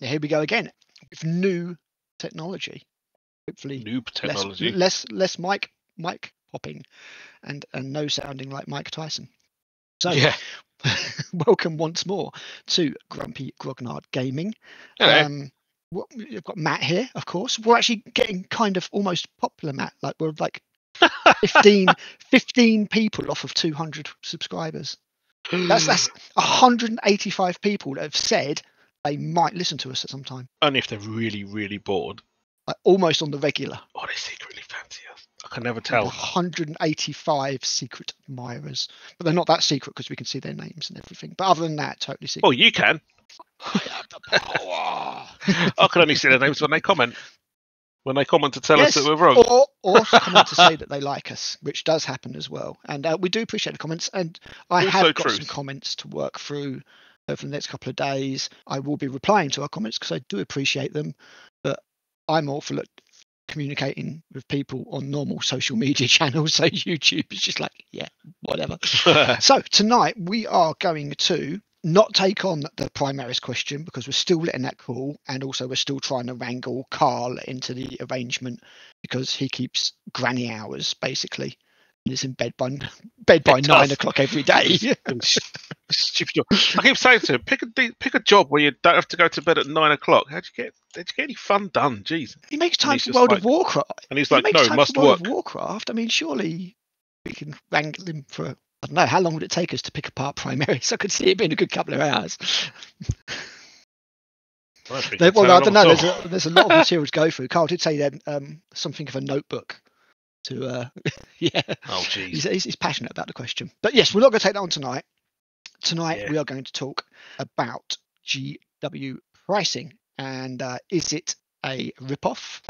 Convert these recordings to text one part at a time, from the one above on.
here we go again with new technology. Hopefully, Noob technology. less mic popping, and no sounding like Mike Tyson. So, yeah. welcome once more to Grumpy Grognard Gaming. Hello. We've got Matt here, of course. We're actually getting kind of almost popular, Matt. Like we're like 15 people off of 200 subscribers. That's 185 people that have said they might listen to us at some time. Only if they're really, really bored. Like almost on the regular. Oh, they secretly fancy us. I can never tell. 185 secret admirers, but they're not that secret because we can see their names and everything. But other than that, totally secret. Oh, you can. I have the power. I can only see their names when they comment. When they comment to tell us that we're wrong. Or comment to say that they like us, which does happen as well. And we do appreciate the comments. And I have got some comments to work through over the next couple of days. I will be replying to our comments because I do appreciate them. But I'm awful at communicating with people on normal social media channels. So YouTube is just like, yeah, whatever. So tonight we are going to not take on the Primaris question because we're still letting that cool, and also we're still trying to wrangle Carl into the arrangement because he keeps granny hours basically and is in bed by 9 o'clock every day. Stupid job. I keep saying to him, pick a job where you don't have to go to bed at 9 o'clock. Did you get any fun done? Jeez. He makes time for World of Warcraft. And he's like, no, must work. World of Warcraft. I mean, surely we can wrangle him for. I don't know, how long would it take us to pick apart Primaris? I could see it being a good couple of hours. I don't know. There's a lot of material to go through. Carl did say then something of a notebook to, yeah. Oh, jeez. He's passionate about the question. But yes, we're not going to take that on tonight. Tonight we are going to talk about GW pricing. And is it a rip-off?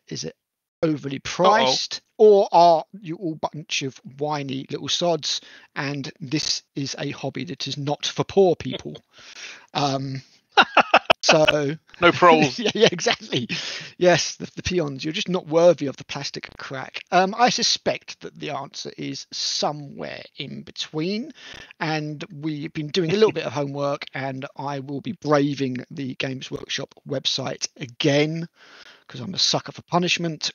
Is it overly priced? Or are you all a bunch of whiny little sods and this is a hobby that is not for poor people? So no proles. yeah, exactly. Yes, the peons, you're just not worthy of the plastic crack. I suspect that the answer is somewhere in between, and we've been doing a little bit of homework, and I will be braving the Games Workshop website again because I'm a sucker for punishment,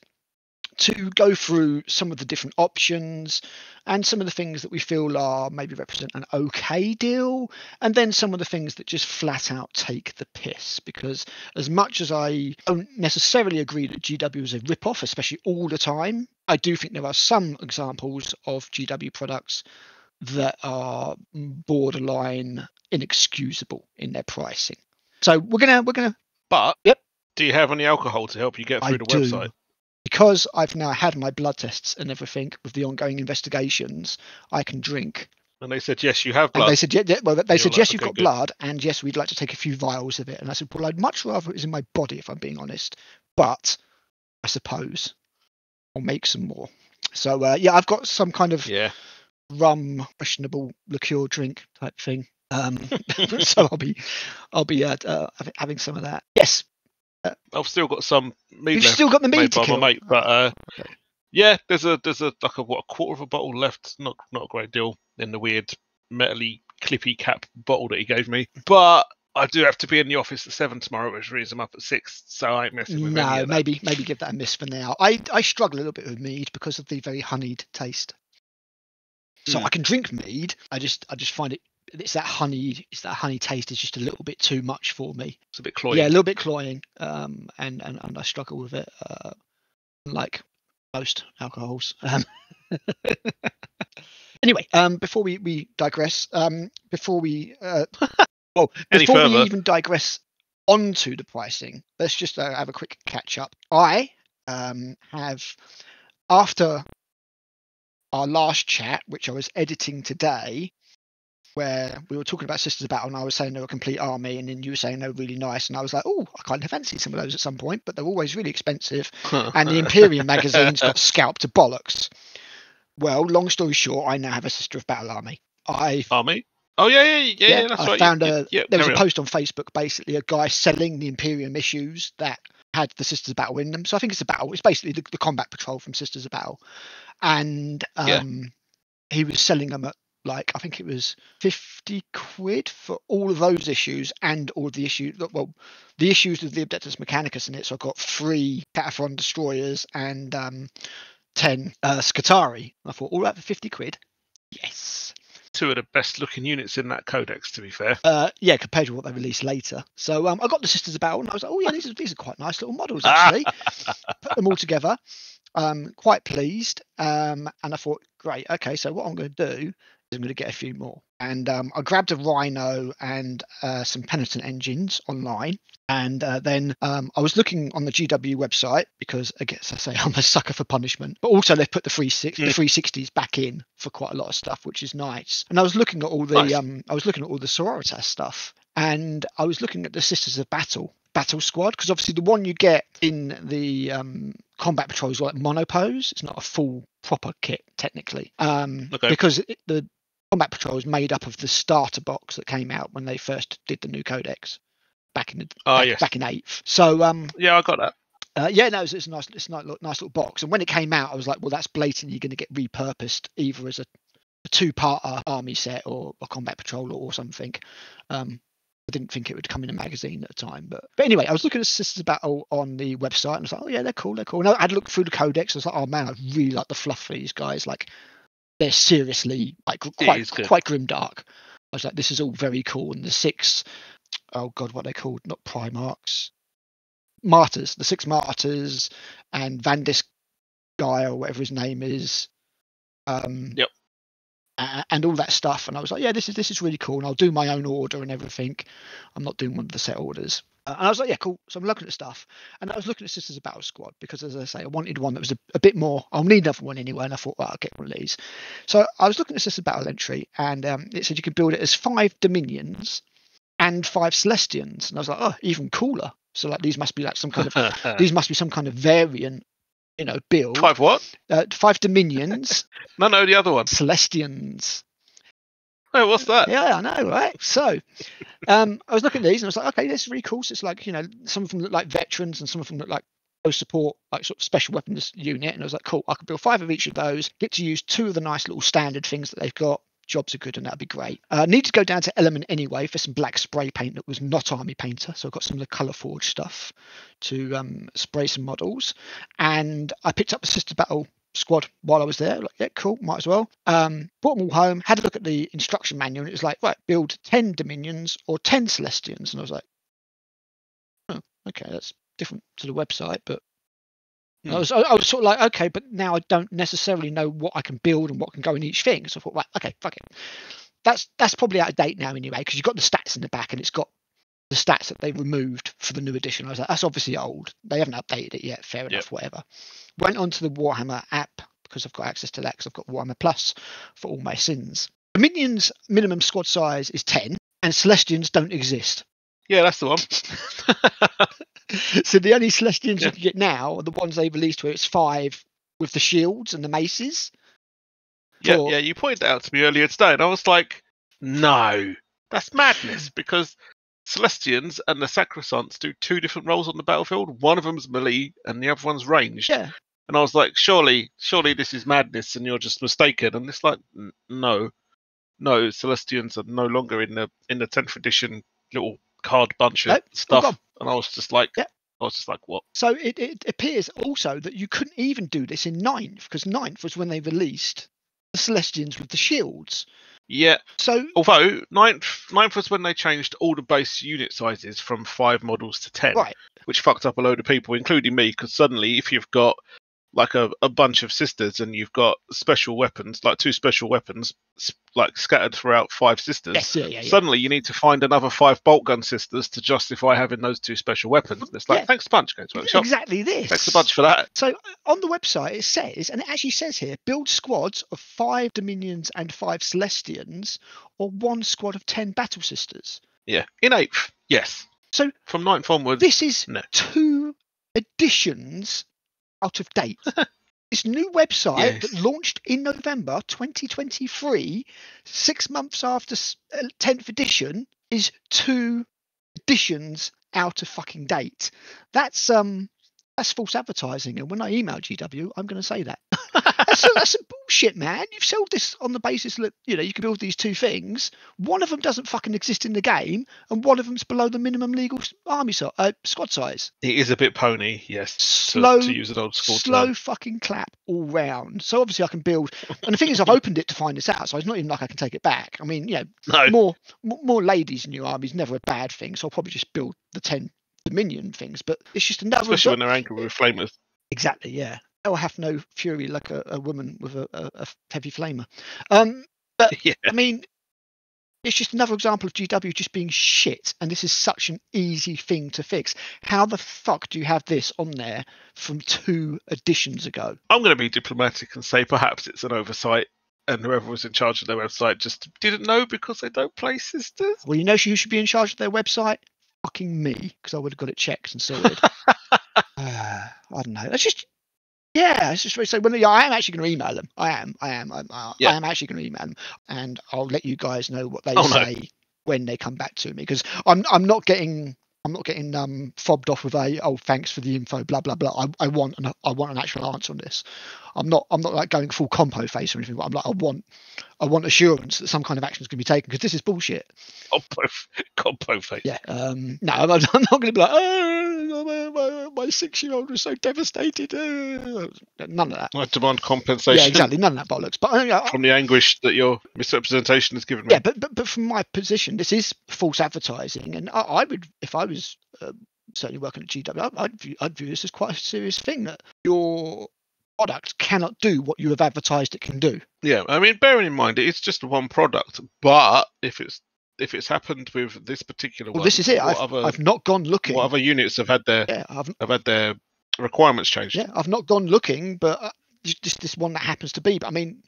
to go through some of the different options and some of the things that we feel are maybe represent an okay deal, and then some of the things that just flat out take the piss. Because as much as I don't necessarily agree that GW is a rip-off, especially all the time, I do think there are some examples of GW products that are borderline inexcusable in their pricing. So we're gonna. But yep. Do you have any alcohol to help you get through the website? Because I've now had my blood tests and everything with the ongoing investigations, I can drink. And they said, yes, you have blood. And they said, yes, you've got blood, and yes, we'd like to take a few vials of it. And I said, well, I'd much rather it was in my body, if I'm being honest. But I suppose I'll make some more. So, I've got some kind of rum, questionable liqueur drink type thing. So I'll be having some of that. Yes. I've still got some mead You've left still got the mead made to by kill. my mate, but yeah, there's a quarter of a bottle left. Not a great deal in the weird metally clippy cap bottle that he gave me. But I do have to be in the office at 7 tomorrow, which means I'm up at 6, so I ain't messing with any of that. maybe give that a miss for now. I struggle a little bit with mead because of the very honeyed taste. So I can drink mead. I just find it's that honey taste is just a little bit too much for me. It's a bit cloying. Yeah, a little bit cloying. And I struggle with it, like most alcohols. Anyway, before we digress, before we even digress onto the pricing, let's just have a quick catch up. I have, after our last chat, which I was editing today, where we were talking about Sisters of Battle, and I was saying they were a complete army, and then you were saying they were really nice, and I was like, oh, I kind of fancy some of those at some point, but they're always really expensive, and the Imperium magazines got scalped to bollocks. Well, long story short, I now have a Sister of Battle army. Army? Oh, yeah, that's right. I found there was a post on Facebook, basically a guy selling the Imperium issues that had the Sisters of Battle in them. So I think it's a battle. It's basically the combat patrol from Sisters of Battle. And he was selling them at like, I think it was 50 quid for all of those issues and all of the issues. Well, the issues with the Adeptus Mechanicus in it. So I got 3 Cataphron destroyers and 10 Scutari. I thought, all right for 50 quid. Yes. 2 of the best looking units in that codex, to be fair. Yeah, compared to what they released later. So I got the Sisters of Battle, and I was like, oh yeah, these are quite nice little models actually. Put them all together. Quite pleased. And I thought, great, okay, so what I'm going to do is I'm going to get a few more. And I grabbed a Rhino and some Penitent engines online. And then I was looking on the GW website because, I guess I say I'm a sucker for punishment. But also they've put the 360s back in for quite a lot of stuff, which is nice. And I was looking at all the Sororitas stuff, and I was looking at the Sisters of Battle squad, because obviously the one you get in the combat patrol is like monopose. It's not a full proper kit technically, because the combat patrol is made up of the starter box that came out when they first did the new codex back in back in 8th. So yeah, I got that. It's a nice little box. And when it came out, I was like, well, that's blatantly going to get repurposed either as a 2-parter army set or a combat patrol or something. I didn't think it would come in a magazine at the time, but anyway, I was looking at Sisters of Battle on the website, and I was like, oh yeah, they're cool. And I had looked through the codex. I was like, oh man, I really like the fluff for these guys. Like, they're seriously like quite grimdark. I was like, this is all very cool. And the 6, oh god, what are they called? Not Primarchs, Martyrs. The 6 Martyrs and Vandis guy or whatever his name is. Yep. And all that stuff, and I was like, yeah, this is really cool, and I'll do my own order and everything. I'm not doing one of the set orders. And I was like, yeah, cool. So I'm looking at stuff, and I was looking at Sisters of Battle squad because, as I say, I wanted one that was a bit more. I'll need another one anyway, and I thought, well, I'll get one of these. So I was looking at Sisters of Battle entry, and it said you could build it as 5 Dominions and 5 Celestians, and I was like, oh, even cooler. So like these must be like some kind of variant. Build 5 what? 5 Dominions. No, the other one. Celestians. Oh, what's that? Yeah, I know, right? So, I was looking at these and I was like, okay, this is really cool. So it's like, some of them look like veterans and some of them look like close support, like sort of special weapons unit. And I was like, cool, I could build 5 of each of those. Get to use 2 of the nice little standard things that they've got. Jobs are good, and that'd be great. Need to go down to Element anyway for some black spray paint that was not Army Painter, so I got some of the Colour Forge stuff to spray some models, and I picked up the Sister Battle squad while I was there. Like, yeah, cool, might as well. Brought them all home, had a look at the instruction manual, and it was like, right, build 10 Dominions or 10 Celestians, and I was like, oh, okay, that's different to the website, but I was sort of like, okay, but now I don't necessarily know what I can build and what can go in each thing. So I thought, right, okay, fuck it. That's probably out of date now anyway, because you've got the stats in the back and it's got the stats that they removed for the new edition. I was like, that's obviously old. They haven't updated it yet. Fair enough, whatever. Went onto the Warhammer app because I've got access to that, because I've got Warhammer Plus for all my sins. Dominions minimum squad size is 10 and Celestians don't exist. Yeah, that's the one. So the only Celestians you can get now are the ones they released where it's 5 with the shields and the maces. Yeah, you pointed that out to me earlier today, and I was like, no, that's madness, because Celestians and the Sacrosancts do 2 different roles on the battlefield. One of them's melee and the other one's ranged. Yeah. And I was like, surely this is madness and you're just mistaken. And it's like, no, Celestians are no longer in the 10th edition little card bunch of stuff. And I was just like, what? So it appears also that you couldn't even do this in 9th, because 9th was when they released the Celestians with the shields. Yeah. So although 9th was when they changed all the base unit sizes from 5 models to 10, right, which fucked up a load of people, including me, because suddenly if you've got like a bunch of sisters and you've got special weapons, like 2 special weapons, like scattered throughout 5 sisters, suddenly you need to find another 5 bolt gun sisters to justify having those 2 special weapons. And it's like, thanks a bunch, Games Workshop. Exactly this. Thanks a bunch for that. So on the website it says, and it actually says here, build squads of 5 Dominions and 5 Celestians, or 1 squad of 10 Battle Sisters. Yeah, in 8th, yes. So from 9th onwards, this is 2 editions out of date. This new website that launched in November 2023, 6 months after 10th edition, is 2 editions out of fucking date. That's false advertising, and when I email GW, I'm going to say that. that's some bullshit, man. You've sold this on the basis that you can build these two things. One of them doesn't fucking exist in the game, and one of them's below the minimum legal squad size. It is a bit pony, yes. Slow, to use an old school slow term. fucking clap all round. So obviously I can build, and the thing is, I've opened it to find this out, so it's not even like I can take it back. I mean, No. more ladies in your army is never a bad thing. So I'll probably just build the 10 Dominion things, but it's just another. Especially when they're angry with flamers. Exactly, yeah. They'll have no fury like a woman with a heavy flamer. But Yeah. I mean, it's just another example of GW just being shit, and this is such an easy thing to fix. How the fuck do you have this on there from 2 editions ago? I'm going to be diplomatic and say perhaps it's an oversight, and whoever was in charge of their website just didn't know because they don't play sisters. Well, you know who should be in charge of their website? Fucking me, because I would have got it checked and sorted. I don't know. It's just, it's just so when I am actually going to email them. I am actually going to email them, and I'll let you guys know what they say when they come back to me, because I'm not getting fobbed off with thanks for the info, blah blah blah. I want an actual answer on this. I'm not like going full compo face or anything, but I'm like I want assurance that some kind of action is going to be taken, because this is bullshit. Compo face. Yeah. No, I'm not going to be like, my 6-year-old was so devastated. None of that. I demand compensation. Yeah, exactly. None of that bollocks. But from the anguish that your misrepresentation has given me. Yeah, but from my position, this is false advertising, and I would, if I was certainly working at GW, I'd view this as quite a serious thing, that your product cannot do what you have advertised it can do. Yeah, I mean, bearing in mind it's just one product, but if it's happened with this particular one, this is it. I've not gone looking. What other units have had their requirements changed? Yeah, I've not gone looking, but just this one that happens to be. But I mean,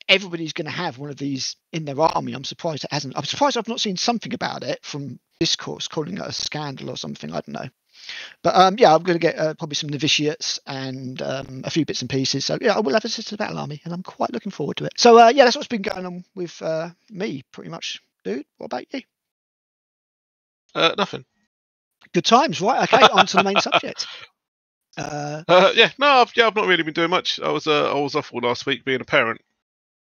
everybody's going to have one of these in their army. I'm surprised it hasn't. I'm surprised I've not seen something about it from discourse, calling it a scandal or something. I don't know. But I'm going to get probably some novitiates and a few bits and pieces. So I will have a sister battle army, and I'm quite looking forward to it. So that's what's been going on with me, pretty much, dude. What about you? Nothing. Good times, right? Okay, on to the main subject. I've not really been doing much. I was off all last week being a parent.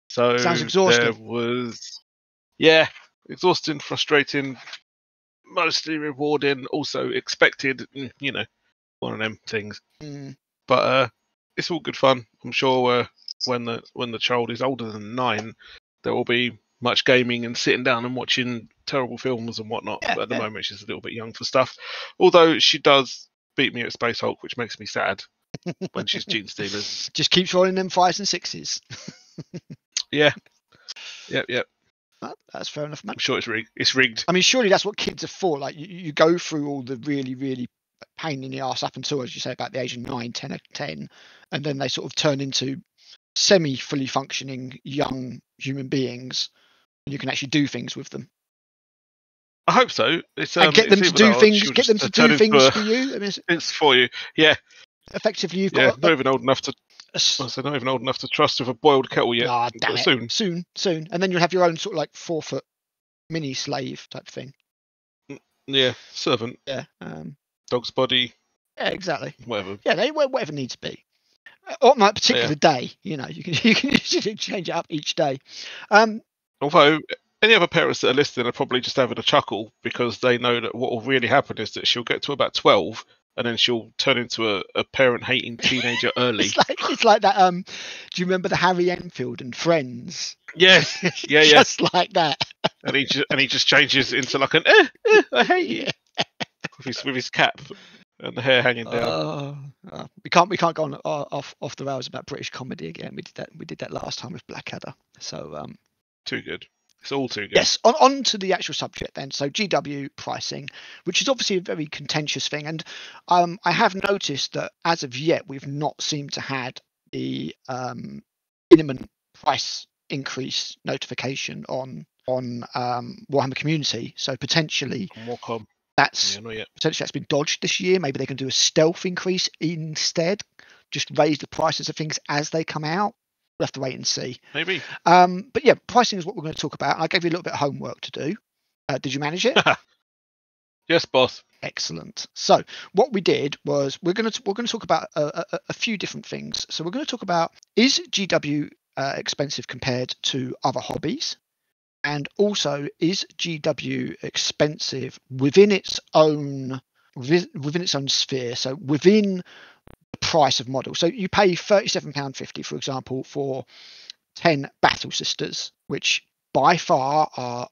So sounds exhausting. There was exhausting, frustrating, mostly rewarding, also expected, one of them things. But it's all good fun. I'm sure when the child is older than 9, there will be much gaming and sitting down and watching terrible films and whatnot. But at the moment she's a little bit young for stuff, although she does beat me at Space Hulk, which makes me sad when she's Gene Stealers. Just keeps rolling them 5s and 6s. Yep. Well, that's fair enough, man. I'm sure it's rigged. I mean, surely that's what kids are for. Like, you go through all the really, really pain in the arse up until, as you say, about the age of 9, 10, and then they sort of turn into semi-fully functioning young human beings, and you can actually do things with them. I hope so. And get them to do things. Get them to do things for you. I mean, it's for you. Yeah. Effectively, you've got. Not even old enough to. Not even old enough to trust with a boiled kettle yet. Ah, damn it. Soon, and then you'll have your own sort of like 4-foot mini slave type thing. Yeah, servant. Yeah. Dog's body. Yeah, exactly. Whatever. Yeah, whatever needs to be. On that particular day, you can change it up each day. Although any other parents that are listening are probably just having a chuckle, because they know that what will really happen is that she'll get to about 12. And then she'll turn into a parent-hating teenager early. It's like that. Do you remember the Harry Enfield and Friends? Yes. Yeah. Just like that. And he just changes into like an I hate you with his cap and the hair hanging down. We can't go on off the rails about British comedy again. We did that last time with Blackadder. So too good. It's all too good. Yes, on to the actual subject then. So GW pricing, which is obviously a very contentious thing. And I have noticed that as of yet, we've not seemed to had the minimum price increase notification on Warhammer Community. So potentially that's been dodged this year. Maybe they can do a stealth increase instead. Just raise the prices of things as they come out. We'll have to wait and see. Maybe. But yeah, pricing is what we're going to talk about. I gave you a little bit of homework to do. Did you manage it? Yes, boss. Excellent. So what we did was we're going to talk about a few different things. So we're going to talk about, is GW expensive compared to other hobbies, and also is GW expensive within its own sphere. So within the price of model. So you pay £37.50, for example, for 10 Battle Sisters, which by far are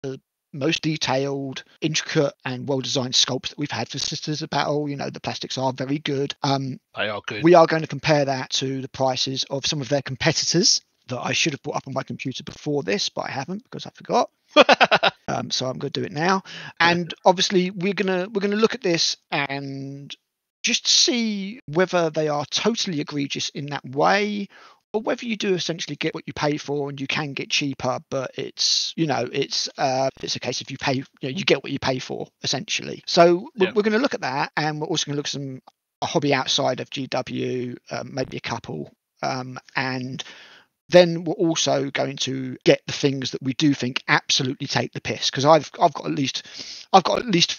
the most detailed, intricate, and well-designed sculpts that we've had for Sisters of Battle. You know, the plastics are very good. They are good. We are going to compare that to the prices of some of their competitors that I should have brought up on my computer before this, but I haven't because I forgot. So I'm going to do it now. And obviously, we're gonna look at this and just see whether they are totally egregious in that way, or whether you do essentially get what you pay for, and you can get cheaper, but it's a case of you get what you pay for essentially. So we're going to look at that, and we're also going to look at a hobby outside of GW, maybe a couple, and then we're also going to get the things that we do think absolutely take the piss, because I've got at least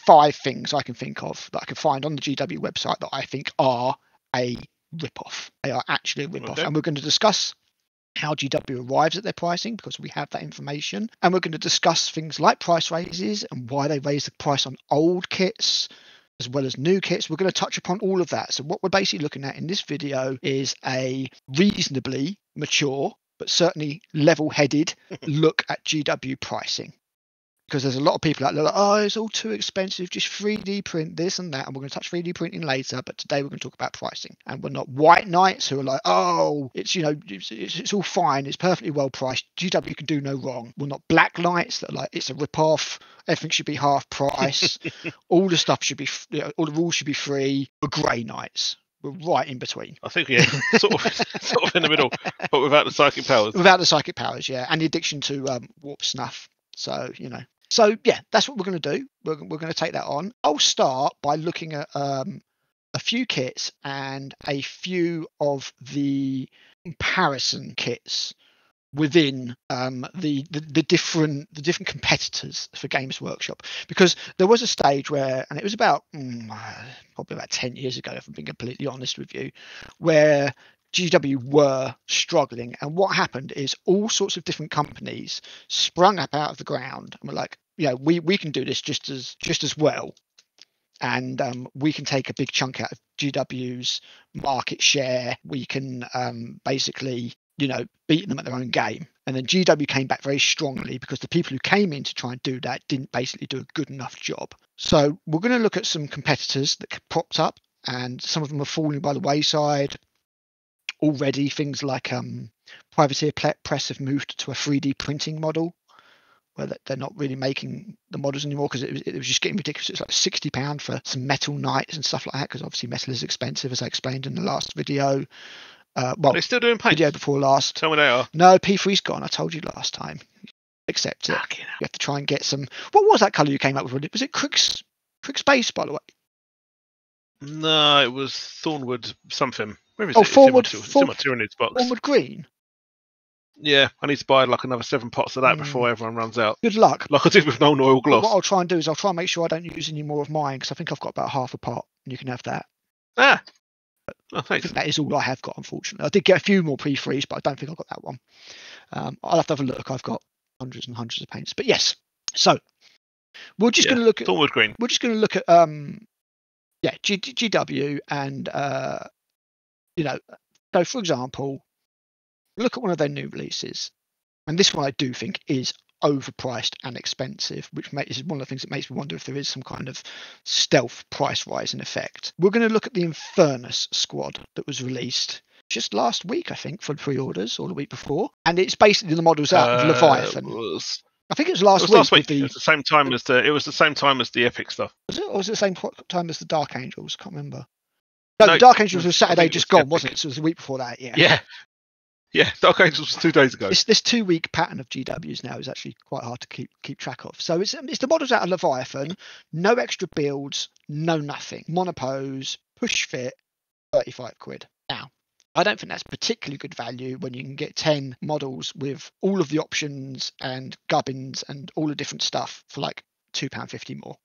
5 things I can think of that I can find on the GW website that I think are a rip-off. They are actually a rip-off. Okay. And we're going to discuss how GW arrives at their pricing, because we have that information. And we're going to discuss things like price raises and why they raise the price on old kits as well as new kits. We're going to touch upon all of that. So what we're basically looking at in this video is a reasonably mature, but certainly level-headed look at GW pricing. Because there's a lot of people out there like, oh, it's all too expensive, just 3D print this and that. And we're going to touch 3D printing later, but today we're going to talk about pricing. And we're not white knights who are like, oh, it's all fine, it's perfectly well priced, GW can do no wrong. We're not black knights that are like, it's a rip-off, everything should be half price, all the stuff should be, all the rules should be free. We're grey knights. We're right in between. I think, yeah, sort of in the middle, but without the psychic powers. Without the psychic powers, yeah, and the addiction to warp snuff. So, So, yeah, that's what we're going to do. We're going to take that on. I'll start by looking at a few kits and a few of the comparison kits within the different competitors for Games Workshop, because there was a stage where, and it was about probably about 10 years ago, if I'm being completely honest with you, where GW were struggling, and what happened is all sorts of different companies sprung up out of the ground and were like, we can do this just as well, and we can take a big chunk out of GW's market share. We can basically beat them at their own game. And then GW came back very strongly because the people who came in to try and do that didn't basically do a good enough job. So we're going to look at some competitors that popped up, and some of them are falling by the wayside already. Things like Privateer Press have moved to a 3D printing model where they're not really making the models anymore, because it was just getting ridiculous. It's like £60 for some metal knights and stuff like that, because obviously metal is expensive, as I explained in the last video. They're still doing paint? Video before last. Tell me they are. No, P3's gone. I told you last time. Accept it. You have to try and get some. What was that colour you came up with? Was it Crook's Base, by the way? No, it was Thornwood something. Maybe it's in my Tyranids box. Thornwood Green. Yeah, I need to buy like another 7 pots of that before everyone runs out. Good luck. Like I did with Known Oil Gloss. What I'll try and do is I'll try and make sure I don't use any more of mine, because I think I've got about half a pot, and you can have that. Oh, thanks. That is all I have got, unfortunately. I did get a few more P3s, but I don't think I've got that one. I'll have to have a look. I've got hundreds and hundreds of paints. But yes, so we're just going to look at Thornwood Green. We're just going to look at GW, and so for example, look at one of their new releases, and this one I do think is overpriced and expensive, which is one of the things that makes me wonder if there is some kind of stealth price rise in effect. We're going to look at the Infernus squad that was released just last week, I think, for pre-orders, or the week before, and it's basically the models out of Leviathan. I think it was last week. It was the same time as the Epic stuff. Was it, or was it the same time as the Dark Angels? I can't remember. No, the Dark Angels was Saturday just gone, wasn't it? So it was the week before that. Yeah, Dark Angels was 2 days ago. This 2-week pattern of GWs now is actually quite hard to keep track of. So it's the models out of Leviathan, no extra builds, no nothing. Monopose, push fit, £35. Now, I don't think that's particularly good value when you can get 10 models with all of the options and gubbins and all the different stuff for like £2.50 more.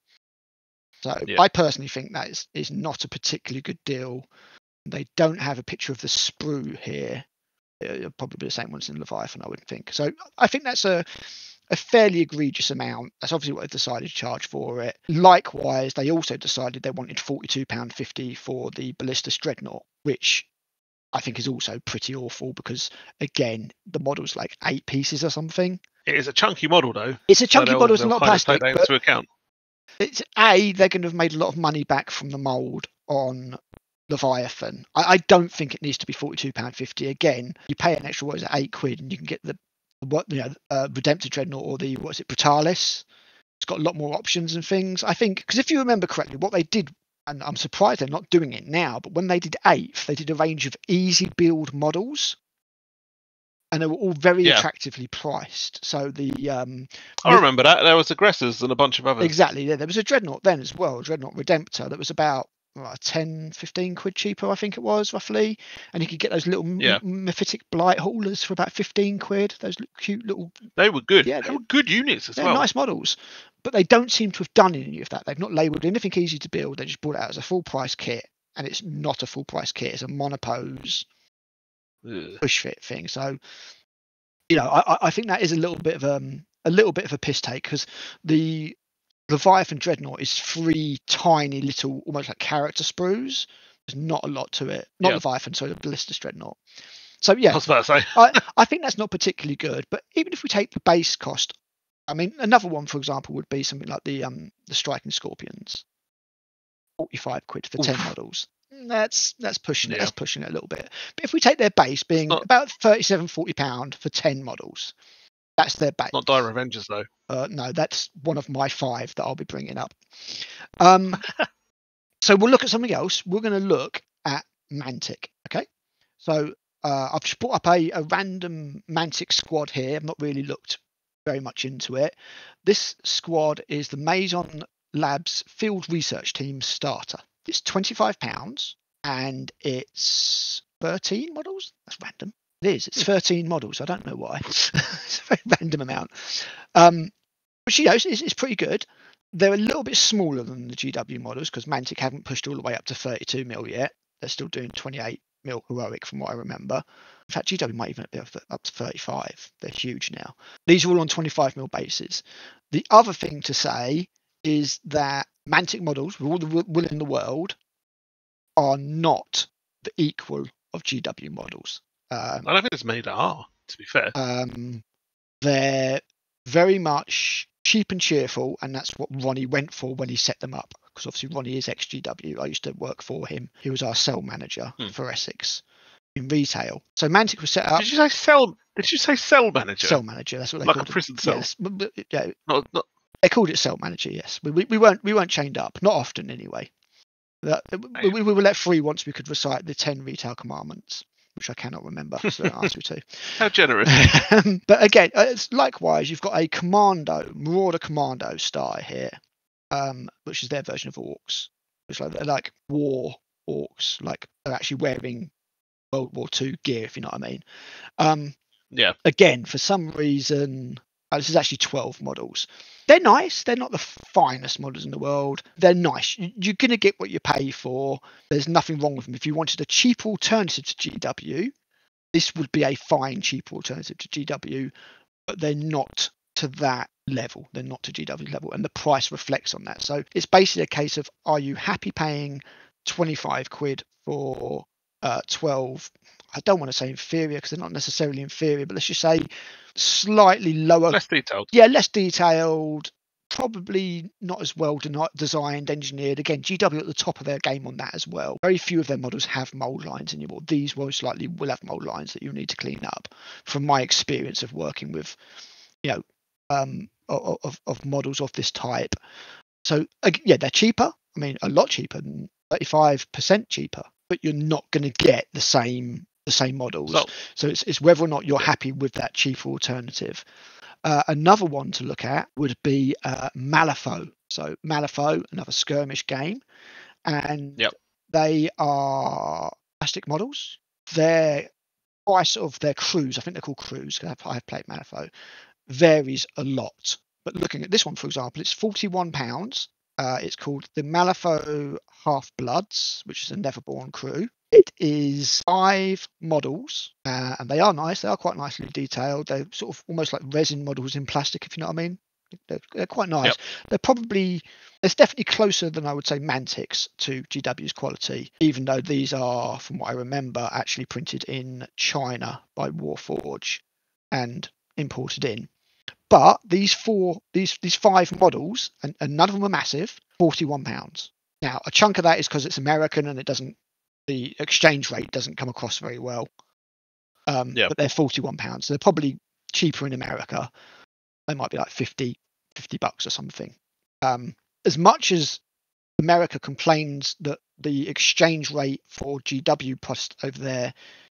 So I personally think that is not a particularly good deal. They don't have a picture of the sprue here. It'll probably be the same ones in Leviathan, I would think. So I think that's a fairly egregious amount. That's obviously what they've decided to charge for it. Likewise, they also decided they wanted £42.50 for the Ballistus Dreadnought, which I think is also pretty awful because, again, the model's like 8 pieces or something. It is a chunky model, though. It's a chunky model. It's a lot of plastic. Take that into account. They're going to have made a lot of money back from the mould on Leviathan. I don't think it needs to be £42.50. Again, you pay an extra, £8, and you can get the Redemptor Dreadnought or the Brutalis. It's got a lot more options and things. I think because if you remember correctly, what they did, and I'm surprised they're not doing it now, but when they did 8th, they did a range of easy build models, and they were all very attractively priced. So I remember that there was Aggressors and a bunch of others. Exactly. Yeah, there was a Dreadnought then as well, Dreadnought Redemptor, that was about 10-15 quid cheaper, I think it was roughly, and you could get those little mephitic blight haulers for about 15 quid. Those cute little. They were good. Yeah, they were good units as well. Nice models, but they don't seem to have done any of that. They've not labelled anything easy to build. They just brought it out as a full price kit, and it's not a full price kit. It's a monopose push fit thing. So, I think that is a little bit of a piss take because the Leviathan Dreadnought is 3 tiny little, almost like character sprues. There's not a lot to it. Not Leviathan, sorry, the Ballistus Dreadnought. So I was about to say. I think that's not particularly good. But even if we take the base cost, I mean, another one, for example, would be something like the Striking Scorpions, 45 quid for 10 models. That's pushing it. That's pushing it a little bit. But if we take their base being about £37-40 for 10 models. That's their base. Not Dire Avengers, though. No, that's one of my 5 that I'll be bringing up. So we'll look at something else. We're going to look at Mantic. Okay. So I've just brought up a random Mantic squad here. I've not really looked very much into it. This squad is the Maison Labs Field Research Team starter. It's £25 and it's 13 models. That's random. It is. It's 13 models. I don't know why. It's a very random amount. But it's pretty good. They're a little bit smaller than the GW models because Mantic haven't pushed all the way up to 32 mil yet. They're still doing 28 mil heroic from what I remember. In fact, GW might even be up to 35. They're huge now. These are all on 25 mil bases. The other thing to say is that Mantic models, with all the will in the world, are not the equal of GW models. I don't think there's many that are, to be fair. They're very much cheap and cheerful, and that's what Ronnie went for when he set them up. Because obviously Ronnie is ex-GW. I used to work for him. He was our cell manager for Essex in retail. So Mantic was set up. Did you say cell? Did you say cell manager? Cell manager. That's what they called it. Like a prison cell. Yes. Not... They called it cell manager. Yes. We weren't chained up. Not often anyway. We were let free once we could recite the 10 retail commandments, which I cannot remember, so don't ask me to. How generous. But again, it's likewise, you've got a Marauder Commando star here, which is their version of orcs. It's like they're like war orcs, like they're actually wearing World War II gear, if you know what I mean. Again, for some reason, this is actually 12 models. They're nice. They're not the finest models in the world. They're nice. You're going to get what you pay for. There's nothing wrong with them. If you wanted a cheap alternative to GW, this would be a fine, cheap alternative to GW, but they're not to that level. They're not to GW level, and the price reflects on that. So it's basically a case of, are you happy paying 25 quid for 12? I don't want to say inferior because they're not necessarily inferior, but let's just say slightly lower. Less detailed. Yeah, less detailed. Probably not as well designed, engineered. Again, GW at the top of their game on that as well. Very few of their models have mold lines anymore. These most likely will have mold lines that you need to clean up. From my experience of working with, of models of this type. So yeah, they're cheaper. I mean, a lot cheaper, than 35% cheaper. But you're not going to get the same models. So it's whether or not you're happy with that cheaper alternative. Another one to look at would be Malifaux. So Malifaux, another skirmish game, and they are plastic models. Their price of their crews, I think they're called crews, because I've played Malifaux, varies a lot. But looking at this one, for example, it's £41 It's called the Malifaux Half-Bloods, which is a Neverborn crew. It is 5 models, and they are nice. They are quite nicely detailed. They're sort of almost like resin models in plastic, if you know what I mean. They're quite nice. Yep. It's definitely closer than I would say Mantic's to GW's quality, even though these are, from what I remember, actually printed in China by Warforge and imported in. But these 5 models, and none of them are massive, £41. Now, a chunk of that is because it's American and the exchange rate doesn't come across very well. But they're £41. So they're probably cheaper in America. They might be like $50 or something. As much as America complains that the exchange rate for GW post over there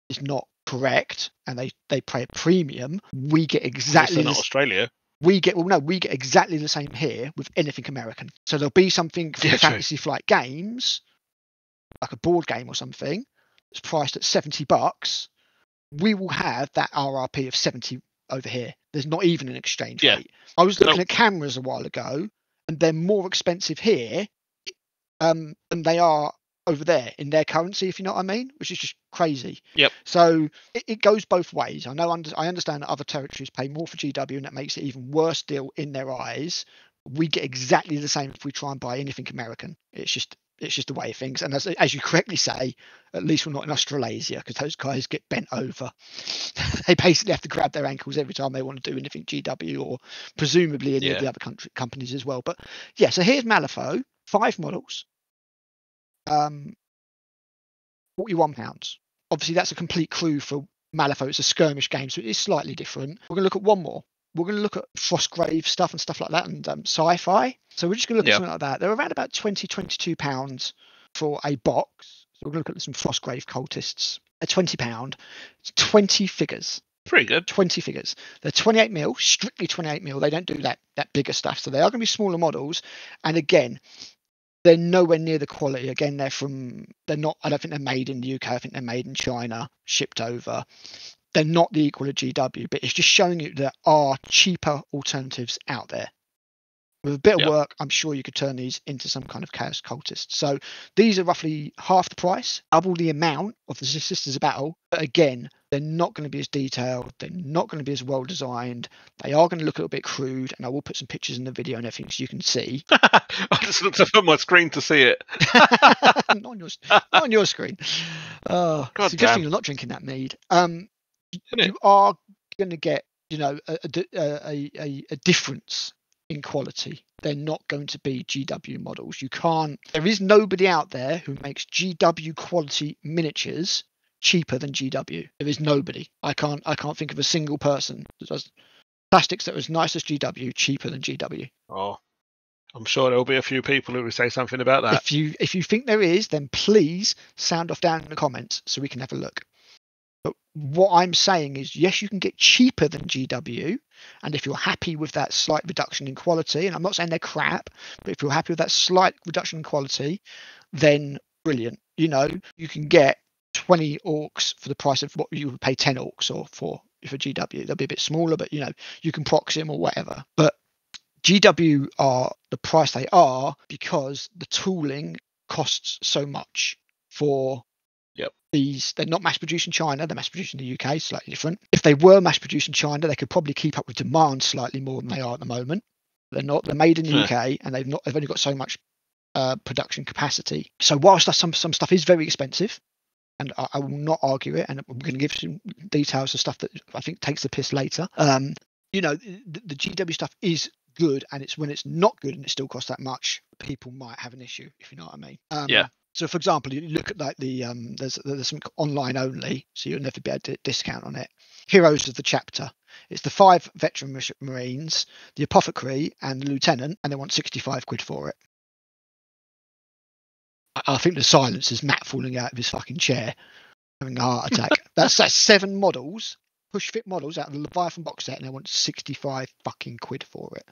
is not correct and they pay a premium, we get exactly not Australia. We get exactly the same here with anything American. So there'll be something for the Fantasy Flight games, like a board game or something, that's priced at $70. We will have that RRP of 70 over here. There's not even an exchange rate. I was looking at cameras a while ago, and they're more expensive here than they are over there in their currency, if you know what I mean, which is just crazy. Yep. So it goes both ways. I understand that other territories pay more for GW, and that makes it even worse deal in their eyes. We get exactly the same if we try and buy anything American. It's just the way of things. And as you correctly say, at least we're not in Australasia, because those guys get bent over. They basically have to grab their ankles every time they want to do anything GW, or presumably any of the other companies as well. But yeah, so here's Malifaux, 5 models. £41. Obviously, that's a complete crew for Malifaux. It's a skirmish game, so it is slightly different. We're going to look at one more. We're going to look at Frostgrave stuff and stuff like that, and sci-fi. So we're just going to look at something like that. They're around about £22 for a box. So we're going to look at some Frostgrave cultists. At £20, it's 20 figures. Pretty good. 20 figures. They're 28mm, strictly 28mm. They don't do that bigger stuff. So they are going to be smaller models. And again, they're nowhere near the quality. Again, I don't think they're made in the UK. I think they're made in China, shipped over. They're not the equal of GW, but it's just showing you there are cheaper alternatives out there. With a bit of work, I'm sure you could turn these into some kind of Chaos Cultist. So these are roughly half the price, double the amount of the Sisters of Battle. But again, they're not going to be as detailed. They're not going to be as well designed. They are going to look a little bit crude, and I will put some pictures in the video and everything so you can see. I just looked up on my screen to see it. Not on your screen. Oh, God, it's a good thing you're not drinking that mead. You are going to get, a difference in quality. They're not going to be GW models. There is nobody out there who makes GW quality miniatures cheaper than GW. There is nobody. I can't think of a single person that does plastics that are as nice as GW cheaper than GW. Oh, I'm sure there'll be a few people who will say something about that. If you think there is, then please sound off down in the comments so we can have a look. But what I'm saying is, yes, you can get cheaper than GW, and if you're happy with that slight reduction in quality, and I'm not saying they're crap, but if you're happy with that slight reduction in quality, then brilliant. You can get 20 orcs for the price of what you would pay 10 orcs or for GW. They'll be a bit smaller, but you can proxy them or whatever. But GW are the price they are because the tooling costs so much for these. They're not mass produced in China, they're mass produced in the UK, slightly different. If they were mass produced in China, they could probably keep up with demand slightly more than they are at the moment. They're not. They're made in the UK, and they've only got so much production capacity. So whilst some stuff is very expensive, and I will not argue it, and I'm going to give some details of stuff that I think takes the piss later. The GW stuff is good, and it's when it's not good and it still costs that much, people might have an issue, if you know what I mean. So, for example, you look at like there's something online only, so you'll never be able to discount on it. Heroes of the Chapter. It's the 5 veteran Marines, the Apothecary, and the Lieutenant, and they want £65 for it. I think the silence is Matt falling out of his fucking chair, having a heart attack. That's 7 models, push fit models out of the Leviathan box set, and they want £65 for it.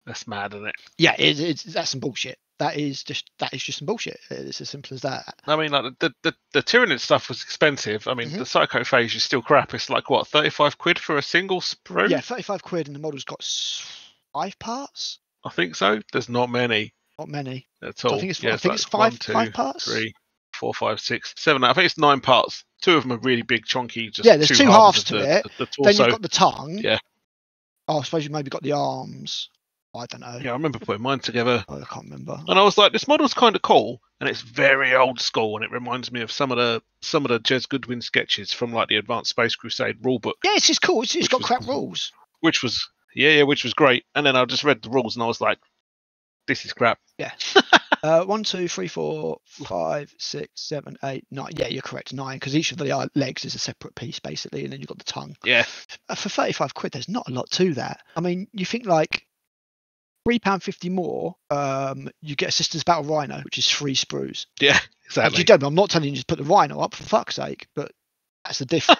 That's mad, isn't it? Yeah, that's some bullshit. That is just some bullshit. It's as simple as that. I mean, like the Tyranid stuff was expensive. I mean, the Psychophage is still crap. It's like what, £35 for a single sprue? Yeah, £35, and the model's got 5 parts. I think so. There's not many. Not many. At all. I think it's, yeah, I think like it's five 1, 2, five parts. 3, 4, 5, 6, 7. I think it's 9 parts. 2 of them are really big, chunky. Just Yeah, there's two halves to it. The torso. Then you've got the tongue. Yeah. Oh, I suppose you maybe got the arms. I don't know. Yeah, I remember putting mine together. Oh, I can't remember. And I was like, this model's kind of cool, and it's very old school, and it reminds me of some of the Jez Goodwin sketches from like the Advanced Space Crusade rulebook. Yeah, it's just cool. It's got crap rules. Which was great. And then I just read the rules, and I was like, this is crap. Yeah. 1, 2, 3, 4, 5, 6, 7, 8, 9. Yeah, you're correct. 9, because each of the legs is a separate piece, basically, and then you've got the tongue. Yeah. For 35 quid, there's not a lot to that. I mean, you think like £3.50 more, you get a Sisters Battle Rhino, which is 3 sprues. Yeah, exactly. You don't. I'm not telling you to put the Rhino up, for fuck's sake, but that's the difference.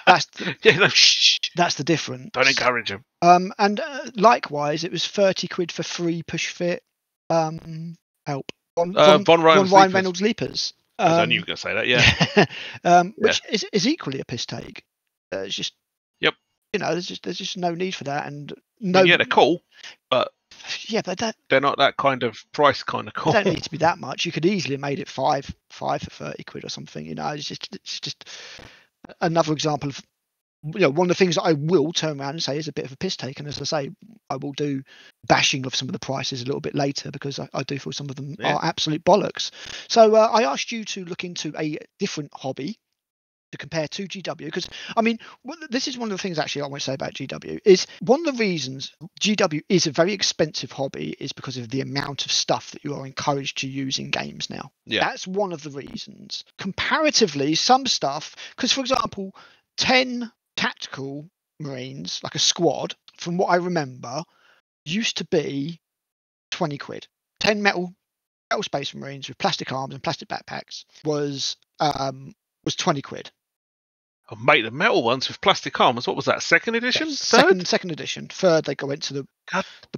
That's the difference. Don't encourage him. And likewise, it was 30 quid for 3 push fit. Help. Von Reynolds Leapers. I knew you were going to say that. Yeah. Which is equally a piss take. It's just. Yep. You know, there's just no need for that, and no. Yeah, they're cool, but. Yeah, but they're not that kind of price kind of cool. They don't need to be that much. You could easily have made it five for 30 quid or something. You know, it's just another example of, you know, one of the things that I will turn around and say is a bit of a piss take. And as I say, I will do bashing of some of the prices a little bit later, because I do feel some of them are absolute bollocks. So I asked you to look into a different hobby to compare to GW, because I mean, this is one of the things actually I want to say about GW is one of the reasons GW is a very expensive hobby is because of the amount of stuff that you are encouraged to use in games now. Yeah. That's one of the reasons. Comparatively, some stuff, because for example, 10 tactical marines, like a squad, from what I remember, used to be 20 quid. 10 metal space marines with plastic arms and plastic backpacks was 20 quid. Oh, mate, the metal ones with plastic armors, what was that, second edition? Yes, third? Second edition. Third, they go into the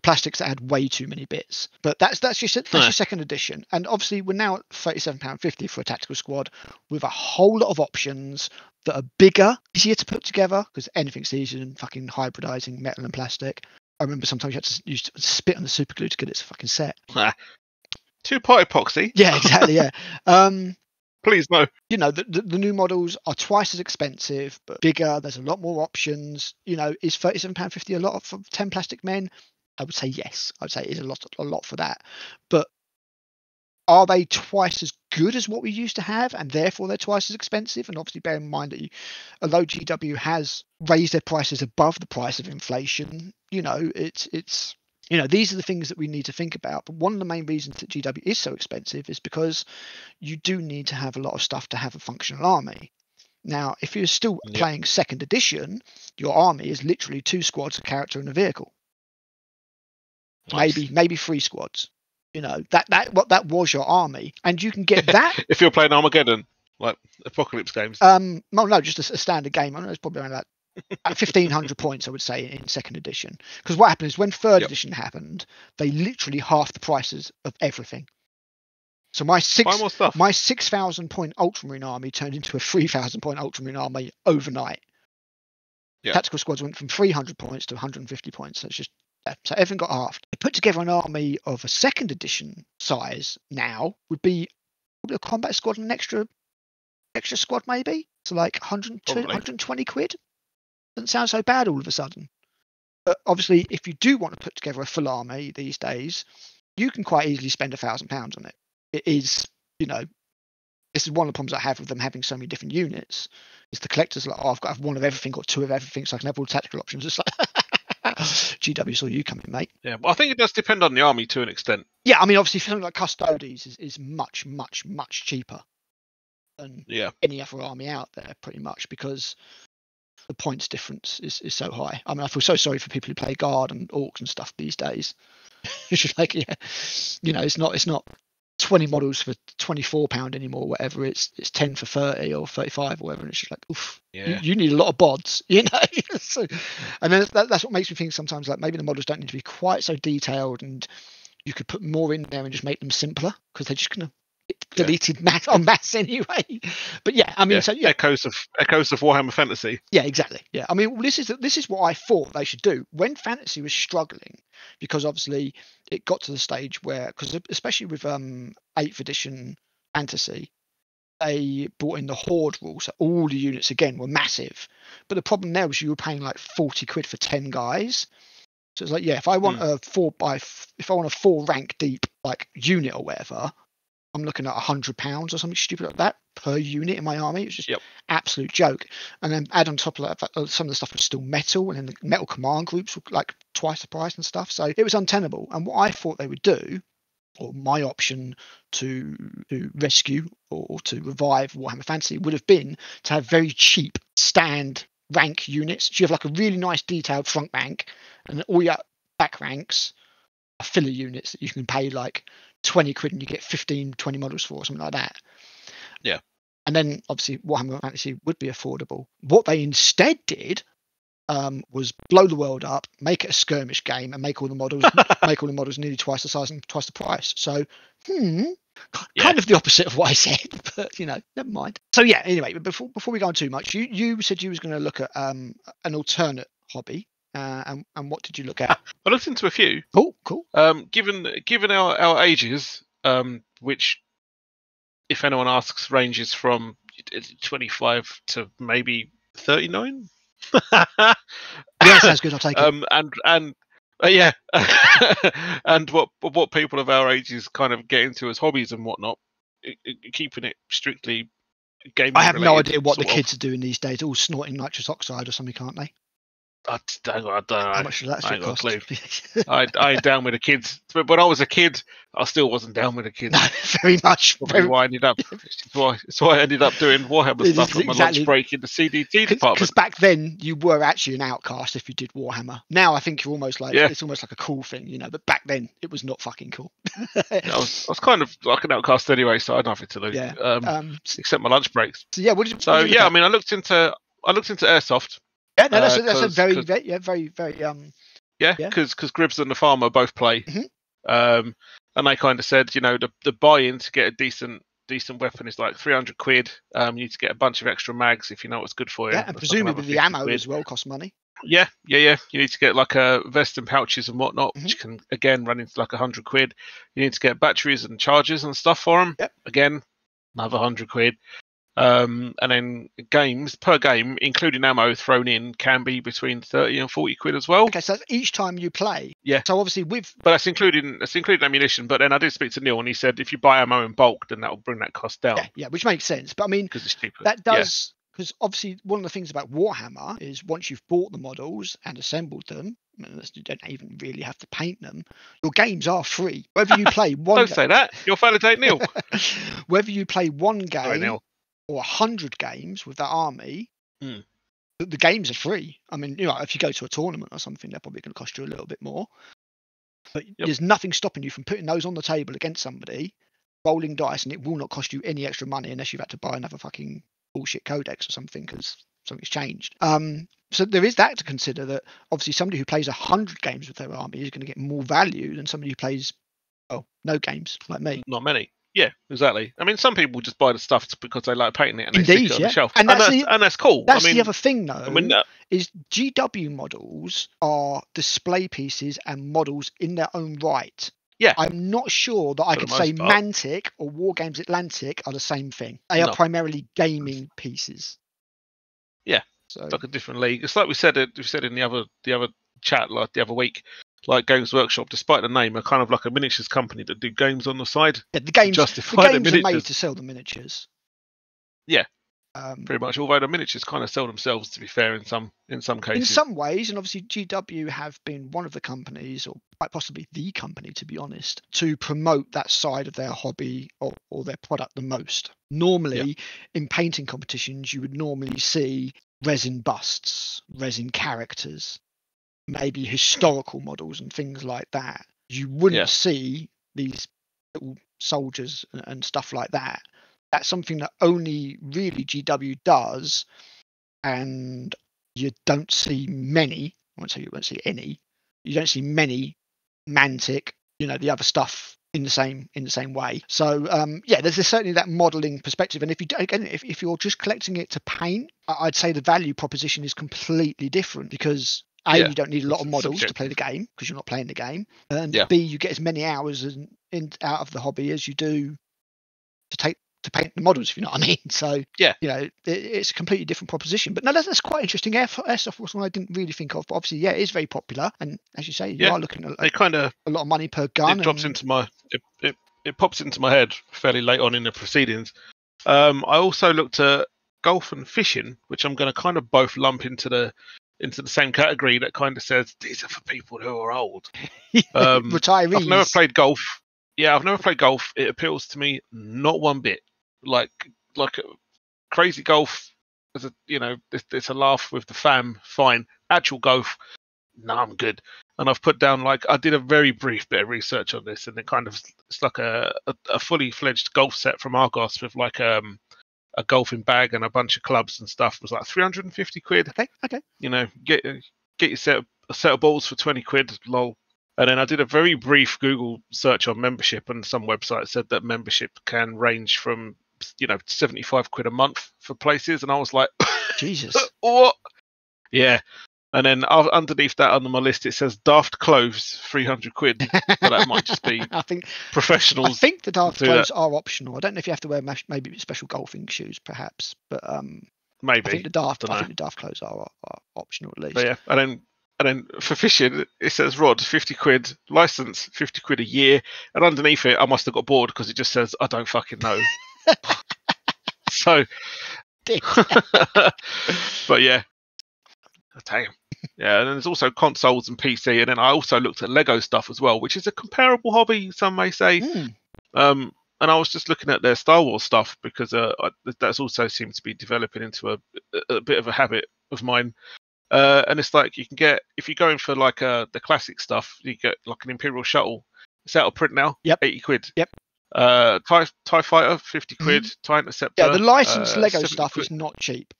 plastics that had way too many bits. But that's your second edition. And obviously, we're now at £37.50 for a tactical squad with a whole lot of options that are bigger, easier to put together, because anything's easier than fucking hybridizing metal and plastic. I remember sometimes you had to use spit on the super glue to get it fucking set. 2-part epoxy. Yeah, exactly. Yeah. Please no. You know, the new models are twice as expensive, but bigger. There's a lot more options. You know, is £37.50 a lot for 10 plastic men? I would say yes. I would say it is a lot for that. But are they twice as good as what we used to have, and therefore they're twice as expensive? And obviously bear in mind that although GW has raised their prices above the price of inflation, you know, it's you know, these are the things that we need to think about. But one of the main reasons that GW is so expensive is because you do need to have a lot of stuff to have a functional army. Now, if you're still playing second edition, your army is literally 2 squads, a character and a vehicle. Nice. Maybe 3 squads. You know, that was your army. And you can get that. If you're playing Armageddon, like Apocalypse games. No, just a standard game. I don't know, it's probably around about 1,500 points, I would say, in second edition. Because what happened is when third edition happened, they literally halved the prices of everything. So my 6,000 point Ultramarine army turned into a 3,000 point Ultramarine army overnight. Yeah. Tactical squads went from 300 points to 150 points. So it's just so everything got halved. To put together an army of a second edition size now would be probably a combat squad and an extra squad maybe. So like 120 quid. Doesn't sound so bad all of a sudden. But obviously, if you do want to put together a full army these days, you can quite easily spend £1,000 on it. It is, you know, this is one of the problems I have with them having so many different units. Is the collectors like, oh, I've got to have 1 of everything or 2 of everything, so I can have all the tactical options. It's like, GW saw you coming, mate. Yeah, but I think it does depend on the army to an extent. Yeah, I mean, obviously, something like Custodes is much, much, much cheaper than any other army out there, pretty much, because the points difference is so high. I mean, I feel so sorry for people who play Guard and Orcs and stuff these days. It's just like, you know, it's not 20 models for £24 anymore, whatever. It's 10 for 30 or 35 or whatever. And it's just like, oof, you need a lot of bods, you know. So, and then that's what makes me think sometimes like maybe the models don't need to be quite so detailed, and you could put more in there and just make them simpler, because they're just gonna deleted mass en masse anyway. But yeah, I mean, so yeah, echoes of Warhammer Fantasy. Yeah, exactly. Yeah, I mean, this is what I thought they should do when Fantasy was struggling, because obviously it got to the stage where, because especially with 8th edition Fantasy, they brought in the Horde rule, so all the units again were massive. But the problem there was you were paying like 40 quid for 10 guys. So it's like, yeah, if I want a 4 rank deep like unit or whatever, I'm looking at £100 or something stupid like that per unit in my army. It's just absolute joke. And then add on top of that, some of the stuff was still metal, and then the metal command groups were like twice the price and stuff. So it was untenable. And what I thought they would do, or my option to rescue or to revive Warhammer Fantasy, would have been to have very cheap stand rank units. So you have like a really nice detailed front rank, and then all your back ranks are filler units that you can pay like 20 quid and you get 15-20 models for, or something like that. Yeah. And then obviously Warhammer Fantasy would be affordable. What they instead did was blow the world up, make it a skirmish game, and make all the models nearly twice the size and twice the price. So kind of the opposite of what I said, but never mind. So yeah, anyway, before we go on too much, you said you was going to look at an alternate hobby. And what did you look at? I looked into a few. Cool. Given our ages, which, if anyone asks, ranges from 25 to maybe 39. Yeah, sounds good. I'll take it. And what people of our ages kind of get into as hobbies and whatnot, keeping it strictly gaming. I have no idea what the kids are doing these days. All snorting nitrous oxide or something, can't they? I don't know. How much does that I ain't got cost? a clue. I ain't down with the kids. But when I was a kid, I still wasn't down with the kids. No, very much. Why I ended up. So I ended up doing Warhammer stuff at my lunch break in the CDT department. Because back then you were actually an outcast if you did Warhammer. Now I think you're almost like it's almost like a cool thing, But back then it was not fucking cool. I was kind of like an outcast anyway, so I had nothing to lose. Yeah. Except my lunch breaks. So yeah, what did you look at? I mean, I looked into airsoft. Yeah, no, that's a very because Gribbs and the Farmer both play, and they kind of said, the buy-in to get a decent weapon is like 300 quid. You need to get a bunch of extra mags if you know what's good for you. Yeah, and presumably the ammo as well costs money. Yeah. You need to get like a vest and pouches and whatnot, which can again run into like 100 quid. You need to get batteries and chargers and stuff for them. Yep. Again, another 100 quid. And then games per game, including ammo thrown in, can be between 30 and 40 quid as well. Okay, so that's each time you play. Yeah. So obviously but that's including ammunition. But then I did speak to Neil, and he said if you buy ammo in bulk, then that will bring that cost down. Yeah, which makes sense. But I mean, because it's cheaper. That does, because obviously one of the things about Warhammer is once you've bought the models and assembled them, you don't even really have to paint them. Your games are free. Whether you play one. Don't say that. You'll validate Neil. Whether you play one game. Sorry, Neil. Or 100 games with that army, the games are free. I mean, if you go to a tournament or something, they're probably going to cost you a little bit more. But there's nothing stopping you from putting those on the table against somebody, rolling dice, and it will not cost you any extra money unless you've had to buy another fucking bullshit codex or something because something's changed. So there is that to consider, that obviously somebody who plays 100 games with their army is going to get more value than somebody who plays, no games like me. Not many. Yeah, exactly. I mean, some people just buy the stuff because they like painting it and they stick it on the shelf. And that's cool. That's the other thing, though, is GW models are display pieces and models in their own right. Yeah. I'm not sure that I could say Mantic or Wargames Atlantic are the same thing. They are primarily gaming pieces. Yeah, so it's like a different league. It's like we said in the other chat like the other week. Like Games Workshop, despite the name, are kind of like a miniatures company that do games on the side. Yeah, the games are made to sell the miniatures. Yeah, pretty much. Although the miniatures kind of sell themselves, to be fair, in some cases. In some ways, and obviously GW have been one of the companies, or quite possibly the company, to be honest, to promote that side of their hobby or their product the most. Normally, in painting competitions, you would normally see resin busts, resin characters, maybe historical models and things like that. You wouldn't see these little soldiers and stuff like that. That's something that only really GW does, and you don't see many. I won't say you won't see any. You don't see many Mantic, the other stuff in the same way. So there's certainly that modelling perspective. And if you're just collecting it to paint, I'd say the value proposition is completely different, because you don't need a lot of models to play the game, because you're not playing the game, and B, you get as many hours out of the hobby as you do to paint the models, if you know what I mean. So it's a completely different proposition. But no, that's quite interesting. Airsoft was one I didn't really think of, but obviously it is very popular, and as you say, you are looking at a lot of money per gun. It pops into my head fairly late on in the proceedings. I also looked at golf and fishing, which I'm going to kind of both lump into the same category, that kind of says these are for people who are old. Retirees. I've never played golf. Yeah, I've never played golf. It appeals to me not one bit. Like crazy golf, it's a laugh with the fam, fine. Actual golf, no, I'm good. And I've put down, I did a very brief bit of research on this, and it's like a fully fledged golf set from Argos with a golfing bag and a bunch of clubs and stuff. It was like 350 quid. Okay. Get your a set of balls for 20 quid, lol. And then I did a very brief Google search on membership, and some website said that membership can range from 75 quid a month for places, and I was like, Jesus, what? Yeah. And then underneath that on my list it says daft clothes, 300 quid. But that might just be professionals. I think the daft clothes are optional. I don't know if you have to wear maybe special golfing shoes, perhaps, but maybe. I think the daft clothes are optional at least. But yeah, and then for fishing it says rod 50 quid, license 50 quid a year, and underneath it I must have got bored because it just says I don't fucking know. So, but yeah. Damn. Yeah, and then there's also consoles and PC, and then I also looked at Lego stuff as well, which is a comparable hobby, some may say. And I was just looking at their Star Wars stuff, because that's also seemed to be developing into a bit of a habit of mine. And it's like you can get, if you're going for the classic stuff, you get like an Imperial shuttle. It's out of print now. 80 quid. Yep. TIE Fighter 50 quid. TIE Interceptor. Yeah, the licensed Lego stuff is not cheap.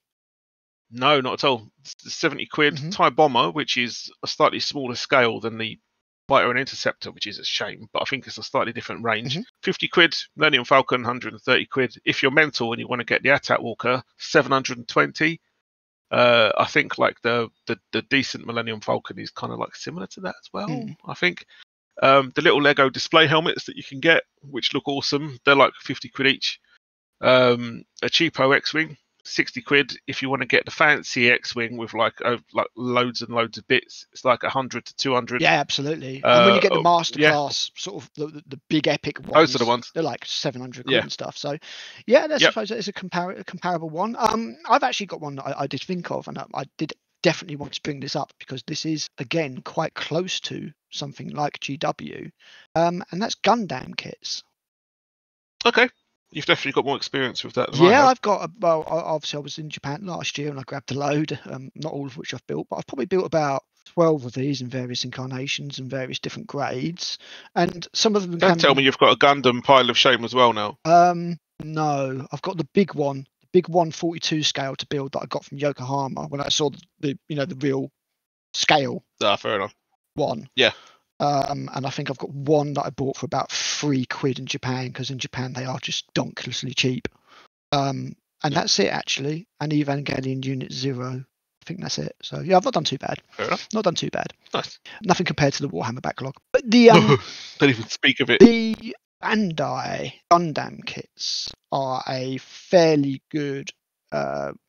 No, not at all. It's 70 quid. TIE Bomber, which is a slightly smaller scale than the Fighter and Interceptor, which is a shame, but I think it's a slightly different range. 50 quid. Millennium Falcon, 130 quid. If you're mental and you want to get the Attack Walker, 720. I think the decent Millennium Falcon is kind of similar to that as well. I think the little Lego display helmets that you can get, which look awesome, they're 50 quid each. A cheapo X-Wing, 60 quid. If you want to get the fancy X-Wing with loads and loads of bits, it's 100 to 200. Yeah, absolutely. And when you get the masterclass, sort of the big epic ones, those are the ones. They're 700 quid and stuff. So yeah, I suppose that is a comparable one. I've actually got one that I did think of, and I did definitely want to bring this up, because this is again quite close to something like GW, and that's Gundam kits. Okay. You've definitely got more experience with that than I have. I've got, obviously I was in Japan last year and I grabbed a load, not all of which I've built, but I've probably built about 12 of these in various incarnations and various different grades. And some of them Don't tell me you've got a Gundam pile of shame as well now. No, I've got the big one, the big 142 scale to build that I got from Yokohama when I saw the real scale. Fair enough. One. Yeah. And I think I've got one that I bought for about 3 quid in Japan, because in Japan they are just donkerously cheap. And that's it actually. And Evangelion Unit 0. I think that's it. So yeah, I've not done too bad. Fair enough. Not done too bad. Nice. Nothing compared to the Warhammer backlog. But the don't even speak of it. The Bandai Gundam kits are a fairly good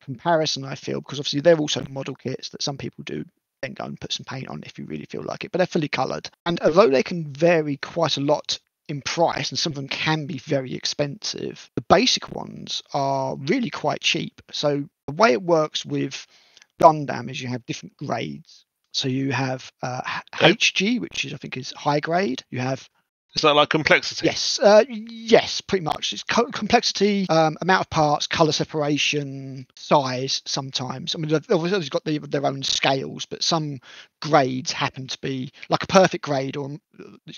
comparison, I feel, because obviously they're also model kits that some people do then go and put some paint on if you really feel like it, but they're fully coloured. And although they can vary quite a lot in price, and some of them can be very expensive, the basic ones are really quite cheap. So the way it works with Gundam is you have different grades. So you have HG, which is I think is high grade. You have Is that complexity? Yes, yes, pretty much. It's complexity, amount of parts, color separation, size. Sometimes, I mean, they've obviously got their own scales, but some grades happen to be like a perfect grade or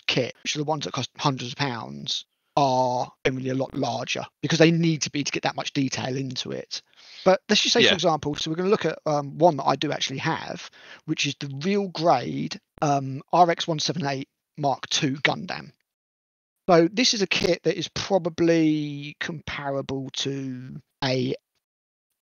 kit, which are the ones that cost hundreds of pounds, are generally a lot larger because they need to be to get that much detail into it. But let's just say, for example, so we're going to look at one that I do actually have, which is the real grade RX-178 Mark II Gundam. So this is a kit that is probably comparable to a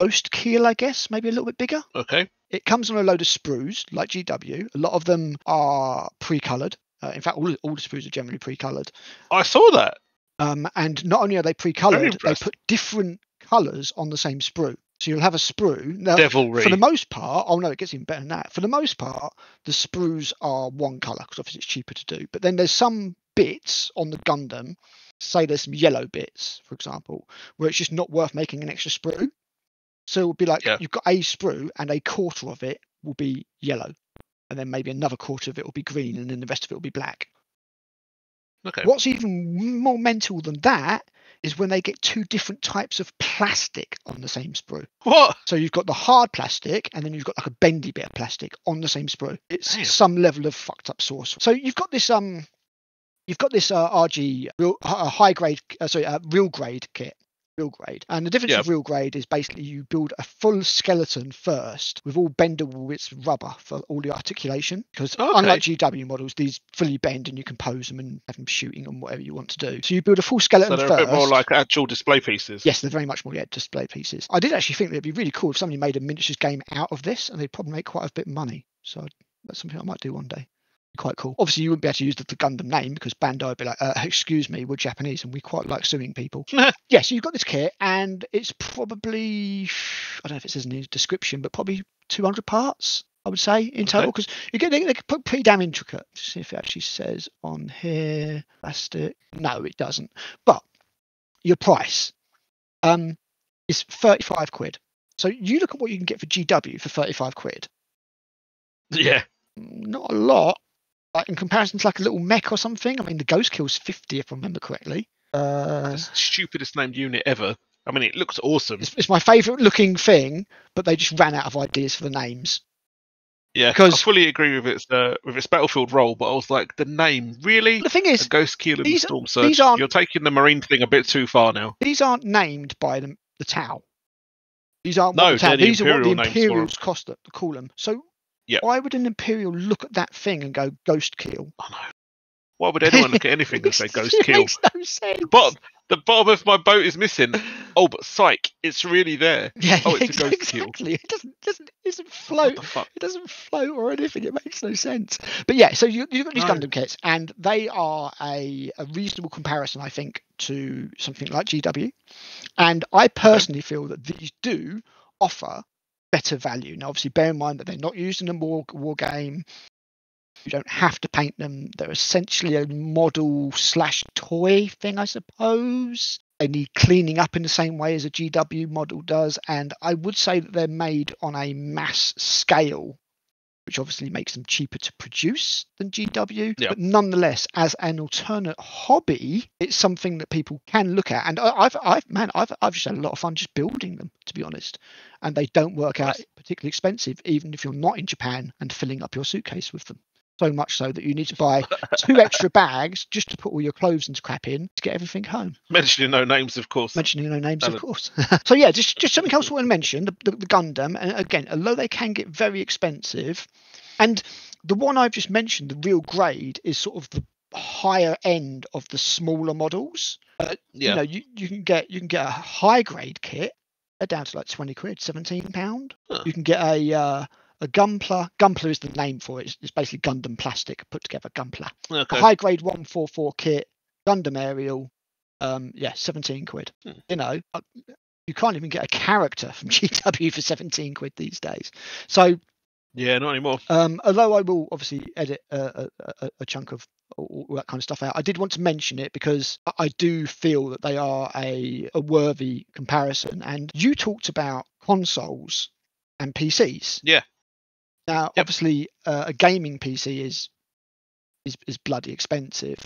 Ghost Keel, I guess, maybe a little bit bigger. Okay. It comes on a load of sprues, like GW. A lot of them are pre-coloured. In fact, all the sprues are generally pre-coloured. I saw that. And not only are they pre-coloured, they put different colours on the same sprue. So you'll have a sprue. Now, Devilry. for the most part, oh no, it gets even better than that. For the most part, the sprues are one colour, because obviously it's cheaper to do. But then there's some bits on the Gundam, say there's some yellow bits, for example, where it's just not worth making an extra sprue. So it would be like you've got a sprue and a quarter of it will be yellow. And then maybe another quarter of it will be green, and then the rest of it will be black. Okay. What's even more mental than that is when they get two different types of plastic on the same sprue. What? So you've got the hard plastic, and then you've got like a bendy bit of plastic on the same sprue. It's some level of fucked up sauce. So you've got this RG real grade kit. Real grade, and the difference with real grade is basically you build a full skeleton first with all bendable bits of rubber for all the articulation, because unlike GW models, these fully bend and you can pose them and have them shooting and whatever you want to do. So you build a full skeleton first. So they're a bit more like actual display pieces. Yes, they're very much more display pieces. I did actually think that it'd be really cool if somebody made a miniatures game out of this, and they'd probably make quite a bit of money. So that's something I might do one day. Quite cool. Obviously, you wouldn't be able to use the Gundam name, because Bandai would be like, excuse me, we're Japanese and we quite like suing people. Yeah, so you've got this kit, and it's probably, I don't know if it says in the description, but probably 200 parts, I would say, in total, because they're pretty damn intricate. Let's see if it actually says on here. Plastic. No, it doesn't. But your price is 35 quid. So you look at what you can get for GW for 35 quid. Yeah. Not a lot. In comparison to like a little mech or something. I mean, the Ghost Kill's 50, if I remember correctly. The stupidest named unit ever. I mean, it looks awesome. It's my favourite looking thing, but they just ran out of ideas for the names. Yeah, because I fully agree with its battlefield role, but I was like, the name, really? The thing is, a Ghost Keel and the Storm Surge. You're taking the Marine thing a bit too far now. These aren't named by the Tau. These aren't what the Tau. These are what the Imperials call them. So why would an Imperial look at that thing and go Ghost Keel? I know. Why would anyone look at anything and say Ghost Keel? It makes no sense. But the bottom of my boat is missing. Oh, but psych, it's really there. Yeah, oh, it's a Ghost Keel. It doesn't float. It doesn't float or anything. It makes no sense. But yeah, so you've got these Gundam kits, and they are a reasonable comparison, I think, to something like GW. And I personally feel that these do offer better value. Now, obviously, bear in mind that they're not used in a war game. You don't have to paint them. They're essentially a model/toy thing, I suppose. They need cleaning up in the same way as a GW model does. And I would say that they're made on a mass scale, which obviously makes them cheaper to produce than GW. Yep. But nonetheless, as an alternate hobby, it's something that people can look at. And I've just had a lot of fun just building them, to be honest. And they don't work out particularly expensive, even if you're not in Japan and filling up your suitcase with them. So much so that you need to buy 2 extra bags just to put all your clothes and crap in to get everything home. Mentioning no names, of course. So yeah, just something else I want to mention, the Gundam. And again, although they can get very expensive, and the one I've just mentioned, the real grade, is sort of the higher end of the smaller models. You know, you can get a high grade kit down to like 20 quid, £17. You can get a Gunpla. Gunpla is the name for it. It's basically Gundam plastic put together. Gunpla. Okay. A high grade 144 kit, Gundam aerial. 17 quid. You know, you can't even get a character from GW for 17 quid these days. So yeah, not anymore. Although I will obviously edit a chunk of all that kind of stuff out, I did want to mention it because I do feel that they are a worthy comparison. And you talked about consoles and PCs. Yeah. Now, obviously, a gaming PC is bloody expensive,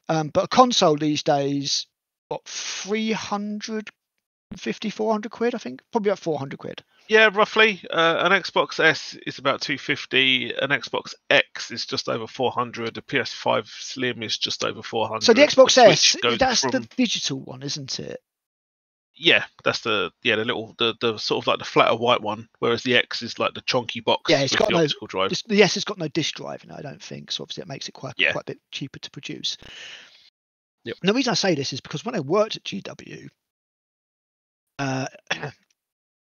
but a console these days, what, 350, 400 quid? I think probably about 400 quid. Yeah, roughly. An Xbox S is about 250. An Xbox X is just over 400. A PS5 Slim is just over 400. So the Xbox S, that's the digital one, isn't it? Yeah, that's the sort of like the flatter white one, whereas the X is like the chunky box. Yeah, it's got no optical drive. The S has got no disk drive in it, I don't think. So obviously it makes it quite a bit cheaper to produce. Yep. And the reason I say this is because when I worked at GW,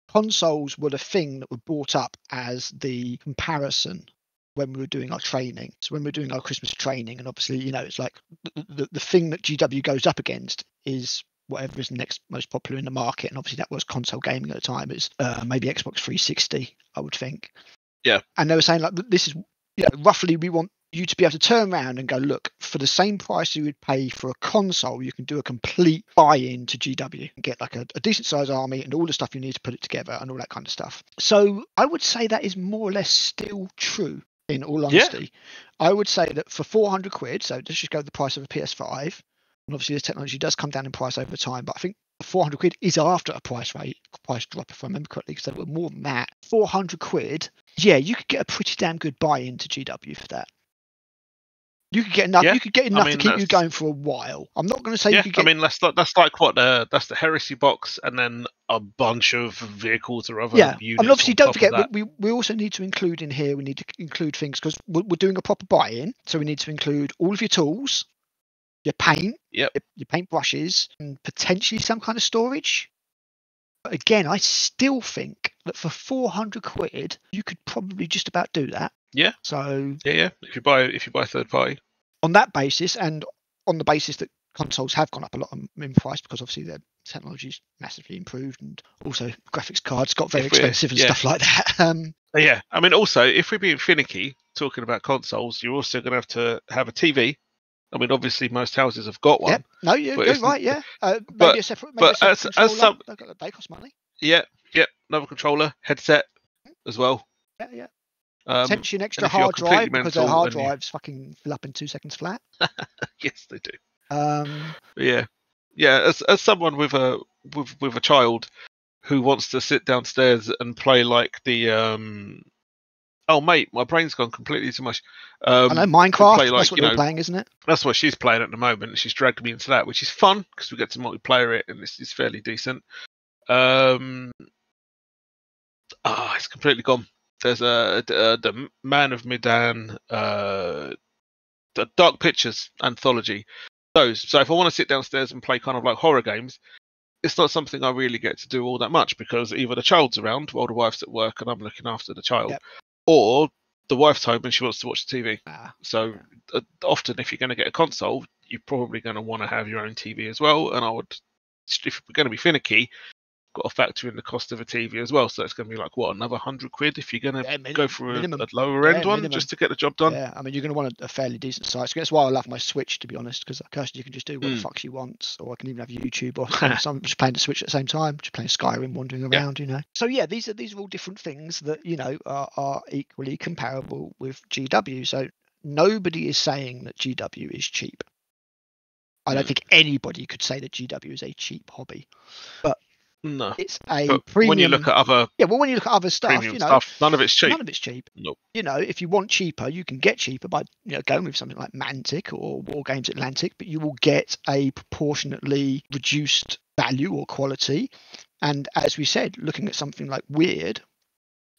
consoles were the thing that were brought up as the comparison when we were doing our training. So when we were doing our Christmas training, and obviously, it's like the thing that GW goes up against is whatever is next most popular in the market. And obviously that was console gaming at the time. It's maybe Xbox 360, I would think. Yeah. And they were saying like, this is, roughly we want you to be able to turn around and go, look, for the same price you would pay for a console, you can do a complete buy-in to GW and get like a decent sized army and all the stuff you need to put it together and all that kind of stuff. So I would say that is more or less still true, in all honesty. Yeah. I would say that for 400 quid, so let's just go with the price of a PS5, and obviously this technology does come down in price over time, but I think 400 quid is after a price drop, if I remember correctly, because they were more than that. 400 quid, yeah, you could get a pretty damn good buy-in to GW for that. You could get enough. Yeah. You could get enough to keep you going for a while. I'm not going to say you could get. I mean, that's like what that's the Heresy box, and then a bunch of vehicles or other units. And obviously, don't forget we also need to include in here. We need to include things because we're doing a proper buy-in, so we need to include all of your tools, your paint, your paint brushes, and potentially some kind of storage. But again, I still think that for 400 quid, you could probably just about do that. Yeah. So yeah. If you buy third party. On that basis, and on the basis that consoles have gone up a lot in price because obviously their technology's massively improved, and also graphics cards got very expensive and stuff like that. Yeah. I mean, also, if we're being finicky talking about consoles, you're also going to have a TV. I mean, obviously, most houses have got one. Yeah. No, you're right. Yeah. Maybe a separate. Controller. They cost money. Yeah. Another controller, headset, as well. Yeah. Potentially an extra hard drive because their hard drives fucking fill up in 2 seconds flat. Yes, they do. Yeah. As someone with a child who wants to sit downstairs and play like the oh mate, my brain's gone completely too much. I know Minecraft. That's what you're playing, isn't it? That's what she's playing at the moment. She's dragged me into that, which is fun because we get to multiplayer it, and this is fairly decent. It's completely gone. There's the Man of Medan, the Dark Pictures anthology. So if I want to sit downstairs and play kind of like horror games, it's not something I really get to do all that much because either the child's around while the wife's at work and I'm looking after the child, or the wife's home and she wants to watch the TV. So often, if you're going to get a console, you're probably going to want to have your own TV as well. And I would, if we're going to be finicky, got to factor in the cost of a TV as well. So it's going to be like, what, another 100 quid if you're going to go for a lower end one just to get the job done? Yeah, I mean, you're going to want a fairly decent size. So that's why I love my Switch, to be honest, because you can just do what the fuck you want, or I can even have YouTube, or I'm just playing the Switch at the same time, just playing Skyrim, wandering around, So yeah, these are all different things that, are equally comparable with GW. So nobody is saying that GW is cheap. I don't think anybody could say that GW is a cheap hobby, but no, it's a premium. When you look at other, when you look at other stuff, stuff, none of it's cheap. None of it's cheap. Nope. If you want cheaper, you can get cheaper by going with something like Mantic or War Games Atlantic, but you will get a proportionately reduced value or quality. And as we said, looking at something like Weird,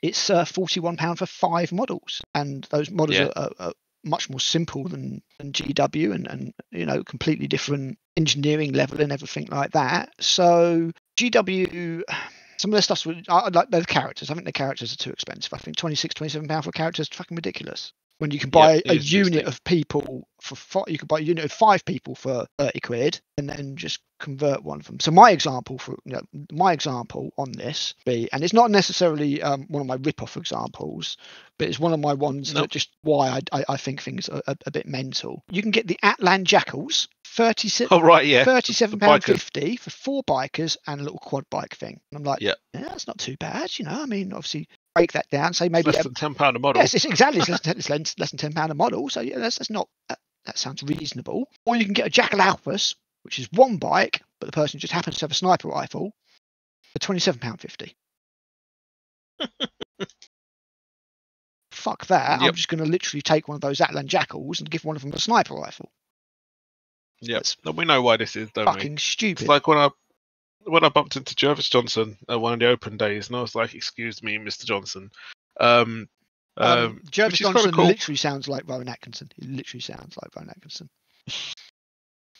it's £41 for 5 models, and those models are much more simple than GW, and completely different engineering level and everything like that. So GW, some of their stuff, I like their characters. I think their characters are too expensive. I think £27 for a character is fucking ridiculous. When you can buy a unit of people you could buy a unit of 5 people for 30 quid and then just convert one of them. So my example on this and it's not necessarily one of my rip-off examples, but it's one of my ones that just why I think things are a bit mental. You can get the Atlan Jackals, £37.50 for 4 bikers and a little quad bike thing. And I'm like, that's not too bad, I mean, obviously break that down, say maybe less than £10 a model. Yes, it's exactly less than £10 a model. So that's not that sounds reasonable. Or you can get a Jackal Alphas, which is 1 bike, but the person just happens to have a sniper rifle for £27.50. Fuck that! I'm just going to literally take one of those Atlan Jackals and give one of them a sniper rifle. Yes, we know why this is, don't we? Fucking stupid. It's like when I bumped into Jervis Johnson at one of the open days, and I was like, "Excuse me, Mr. Johnson." Jervis Johnson literally sounds like Rowan Atkinson. He literally sounds like Rowan Atkinson.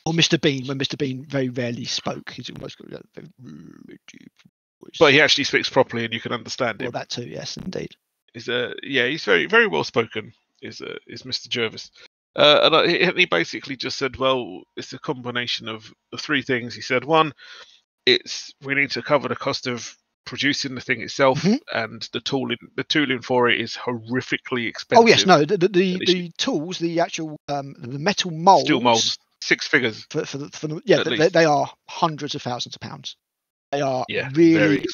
Or Mr. Bean, when Mr. Bean very rarely spoke. He's almost got a very deep voice. But he actually speaks properly, and you can understand him. Well, that too, yes, indeed. He's very very well spoken. Is Mr. Jervis. And he basically just said, well, it's a combination of the three things. He said, one, we need to cover the cost of producing the thing itself, and the tooling for it is horrifically expensive. Oh yes, no, the tools, the actual the metal molds, steel molds, 6 figures they are hundreds of thousands of pounds. They are really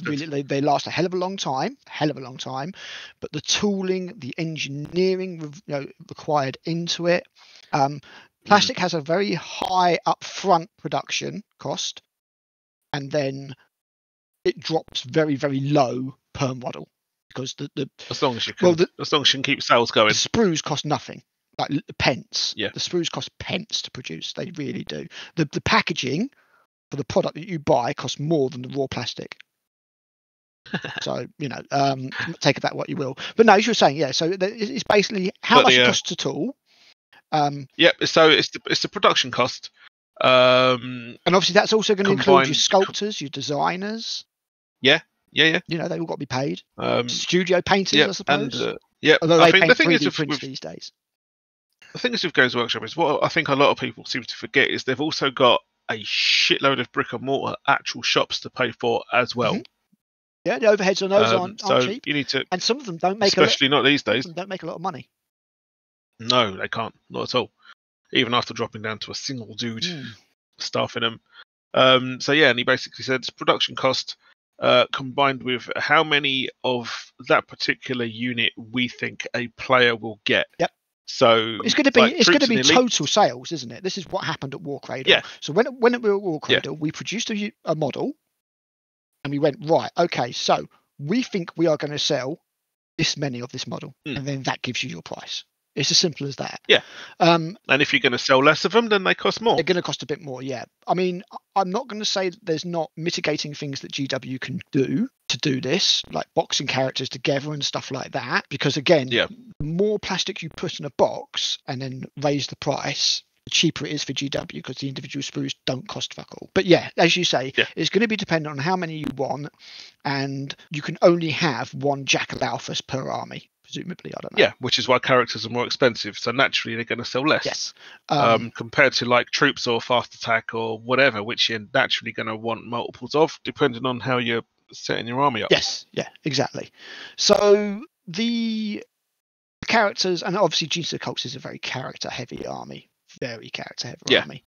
they last a hell of a long time, but the tooling, the engineering required into it, plastic has a very high upfront production cost, and then it drops very, very low per model, because as long as you can keep sales going. The sprues cost nothing, like pence. Yeah. The sprues cost pence to produce. They really do. The packaging for the product that you buy costs more than the raw plastic. So take of that what you will. But no, as you were saying, yeah. So it's basically how much it costs to tool. So it's the production cost. And obviously that's also going to include your sculptors, your designers. Yeah. They all got to be paid. Studio painters, I suppose. And, although I think the thing is with these days. The thing is with Games Workshop is what I think a lot of people seem to forget is they've also got a shitload of brick and mortar actual shops to pay for as well. Yeah, the overheads on those aren't cheap. You need to, and some of them don't make especially not these days. Don't make a lot of money. No, they can't, not at all. Even after dropping down to a single dude staffing them. And he basically said production cost combined with how many of that particular unit we think a player will get. Yep. So it's going to be total sales, isn't it? This is what happened at War Cradle. Yeah. So when we were at War Cradle, we produced a model, and we went, right, okay, so we think we are going to sell this many of this model, and then that gives you your price. It's as simple as that. Yeah. And if you're going to sell less of them, then they cost more. They're going to cost a bit more, yeah. I mean, I'm not going to say that there's not mitigating things that GW can do to do this, like boxing characters together and stuff like that. Because again, the more plastic you put in a box and then raise the price, the cheaper it is for GW, because the individual sprues don't cost fuck all. But yeah, as you say, it's going to be dependent on how many you want, and you can only have one Jackal Alphas per army. Presumably, I don't know. Yeah, which is why characters are more expensive. So naturally, they're going to sell less. Yes. Compared to like troops or fast attack or whatever, which you're naturally going to want multiples of, depending on how you're setting your army up. Yes. Yeah. Exactly. So the characters, and obviously, Jesus Cults is a very character-heavy army. Very character-heavy army.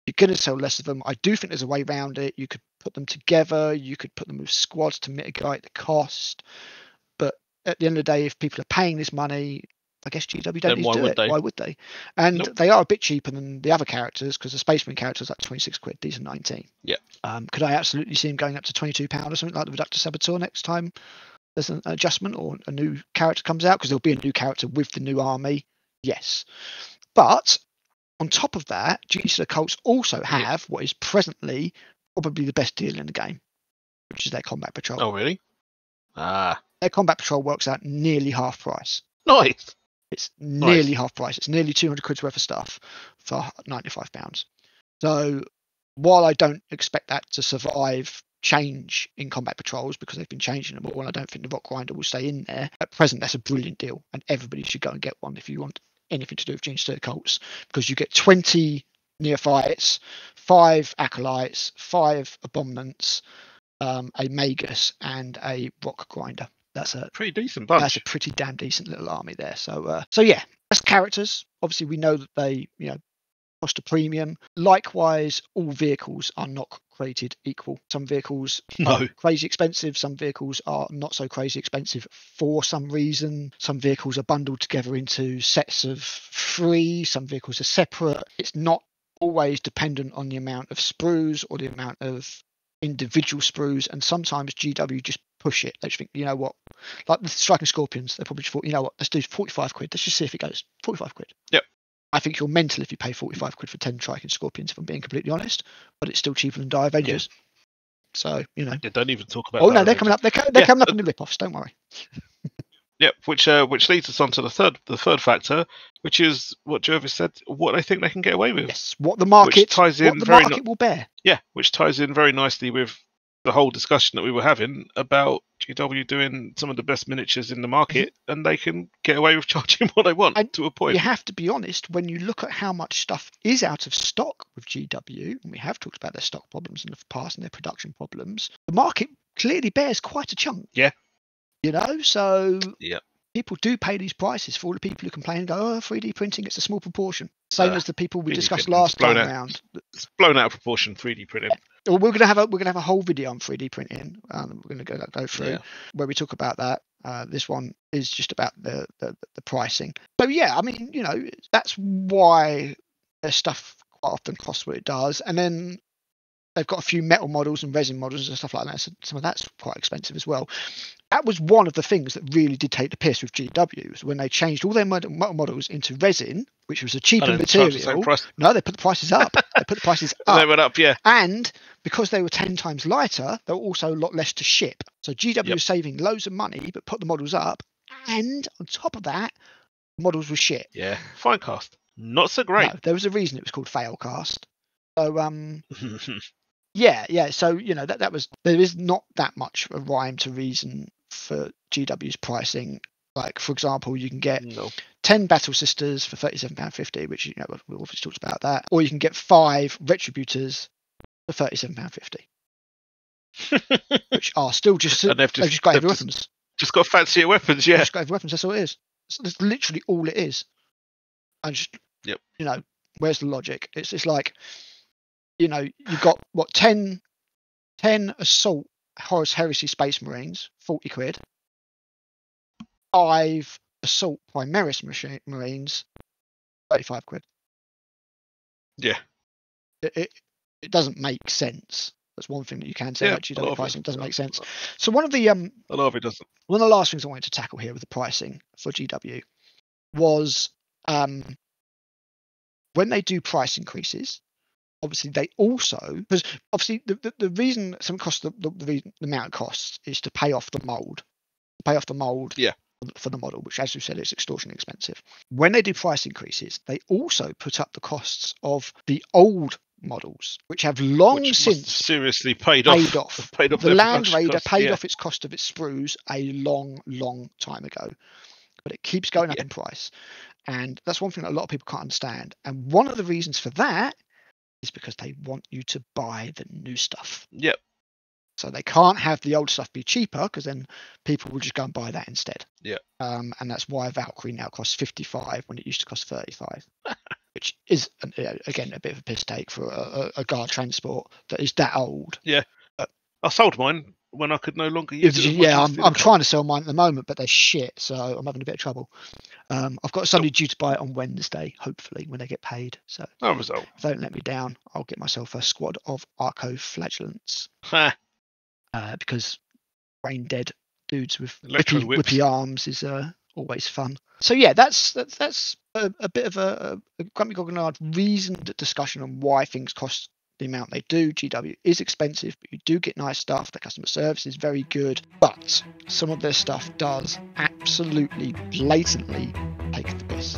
You're going to sell less of them. I do think there's a way around it. You could put them together. You could put them with squads to mitigate the cost. But at the end of the day, if people are paying this money, I guess GW don't need to do it. Why would they? And they are a bit cheaper than the other characters, because the Space Marine characters are like 26 quid. These are 19. Yeah. Could I absolutely see them going up to £22 or something like the Reductor Saboteur next time there's an adjustment or a new character comes out? Because there'll be a new character with the new army. Yes. But on top of that, Jesus Cults also have what is presently probably the best deal in the game, which is their Combat Patrol. Oh, really? Their Combat Patrol works out nearly half price. Nice. It's nearly half price. It's nearly 200 quid's worth of stuff for £95. So while I don't expect that to survive change in Combat Patrols, because they've been changing them all, and I don't think the Rock Grinder will stay in there, at present that's a brilliant deal, and everybody should go and get one if you want anything to do with Genius Cults, because you get 20 neophytes, 5 acolytes, 5 abominants, a magus, and a rock grinder. That's a pretty decent bunch. That's a pretty damn decent little army there. So yeah, as characters, obviously we know that they cost a premium. Likewise, all vehicles are not created equal. Some vehicles are crazy expensive. Some vehicles are not so crazy expensive for some reason. Some vehicles are bundled together into sets of 3. Some vehicles are separate. It's not always dependent on the amount of sprues or the amount of individual sprues, and sometimes GW just push it. They just think, you know what, like the Striking Scorpions, they probably just thought, you know what, let's do 45 quid. Let's just see if it goes. 45 quid. Yep. I think you're mental if you pay 45 quid for 10 Striking Scorpions, if I'm being completely honest, but it's still cheaper than Die Avengers. Yeah. So, don't even talk about. Oh no, they're coming up. They're coming up in the rip-offs. Don't worry. Yep, which leads us on to the third factor, which is what Jervis said, what they think they can get away with. Yes, what the market will bear. Yeah, which ties in very nicely with the whole discussion that we were having about GW doing some of the best miniatures in the market, and they can get away with charging what they want to a point. You have to be honest, when you look at how much stuff is out of stock with GW, and we have talked about their stock problems in the past and their production problems, the market clearly bears quite a chunk. Yeah. You know, so yeah. People do pay these prices for all the people who complain and go, oh, 3D printing, it's a small proportion. Same as the people we discussed last time around. It's blown out of proportion, 3D printing. Yeah. Well, we're gonna have a whole video on 3D printing. We're gonna go through where we talk about that. This one is just about the pricing. So yeah, I mean, you know, that's why their stuff quite often costs what it does. And then they've got a few metal models and resin models and stuff like that. So some of that's quite expensive as well. That was one of the things that really did take the piss with GW, was when they changed all their metal models into resin, which was a cheaper material. No, they put the prices up. They put the prices up. They went up, yeah. And because they were 10 times lighter, they were also a lot less to ship. So GW was saving loads of money, but put the models up. And on top of that, models were shit. Yeah, fine cast. Not so great. No, there was a reason it was called fail cast. So, yeah. So, you know, there is not that much a rhyme to reason for GW's pricing. Like, for example, you can get 10 Battle Sisters for £37.50, which, you know, we obviously talked about that. Or you can get 5 Retributors for £37.50, which are still just they've just got heavy weapons. Just got fancier weapons, yeah. Just got heavy weapons. That's all it is. That's literally all it is. And just, you know, where's the logic? It's like, you know, you've got 10 assault Horus Heresy Space Marines, 40 quid. 5 assault Primaris Marines, 35 quid. Yeah. It doesn't make sense. That's one thing that you can say about GW pricing. It doesn't make sense. So one of the a lot of it doesn't. One of the last things I wanted to tackle here with the pricing for GW was when they do price increases. Obviously, they also, because obviously the reason some costs the amount it costs is to pay off the mold, for the model, which, as you said, is extortionately expensive. When they do price increases, they also put up the costs of the old models, which have long since seriously paid off. The Land Raider paid off its cost of its sprues a long time ago, but it keeps going up in price, and that's one thing that a lot of people can't understand. And one of the reasons for that is because they want you to buy the new stuff. Yep. So they can't have the old stuff be cheaper, because then people will just go and buy that instead. Yeah. And that's why Valkyrie now costs 55 when it used to cost 35, which is again a bit of a piss take for a guard transport that is that old. Yeah. I sold mine when I could no longer use it. Yeah, I'm trying to sell mine at the moment, but they're shit, so I'm having a bit of trouble. I've got somebody due to buy it on Wednesday, hopefully, when they get paid. So if they don't let me down, I'll get myself a squad of Arco Flagellants. Because brain dead dudes with whippy arms is always fun. So yeah, that's a bit of a Grumpy Grognard reasoned discussion on why things cost the amount they do. GW is expensive, but you do get nice stuff. The customer service is very good, but some of their stuff does absolutely blatantly take the piss.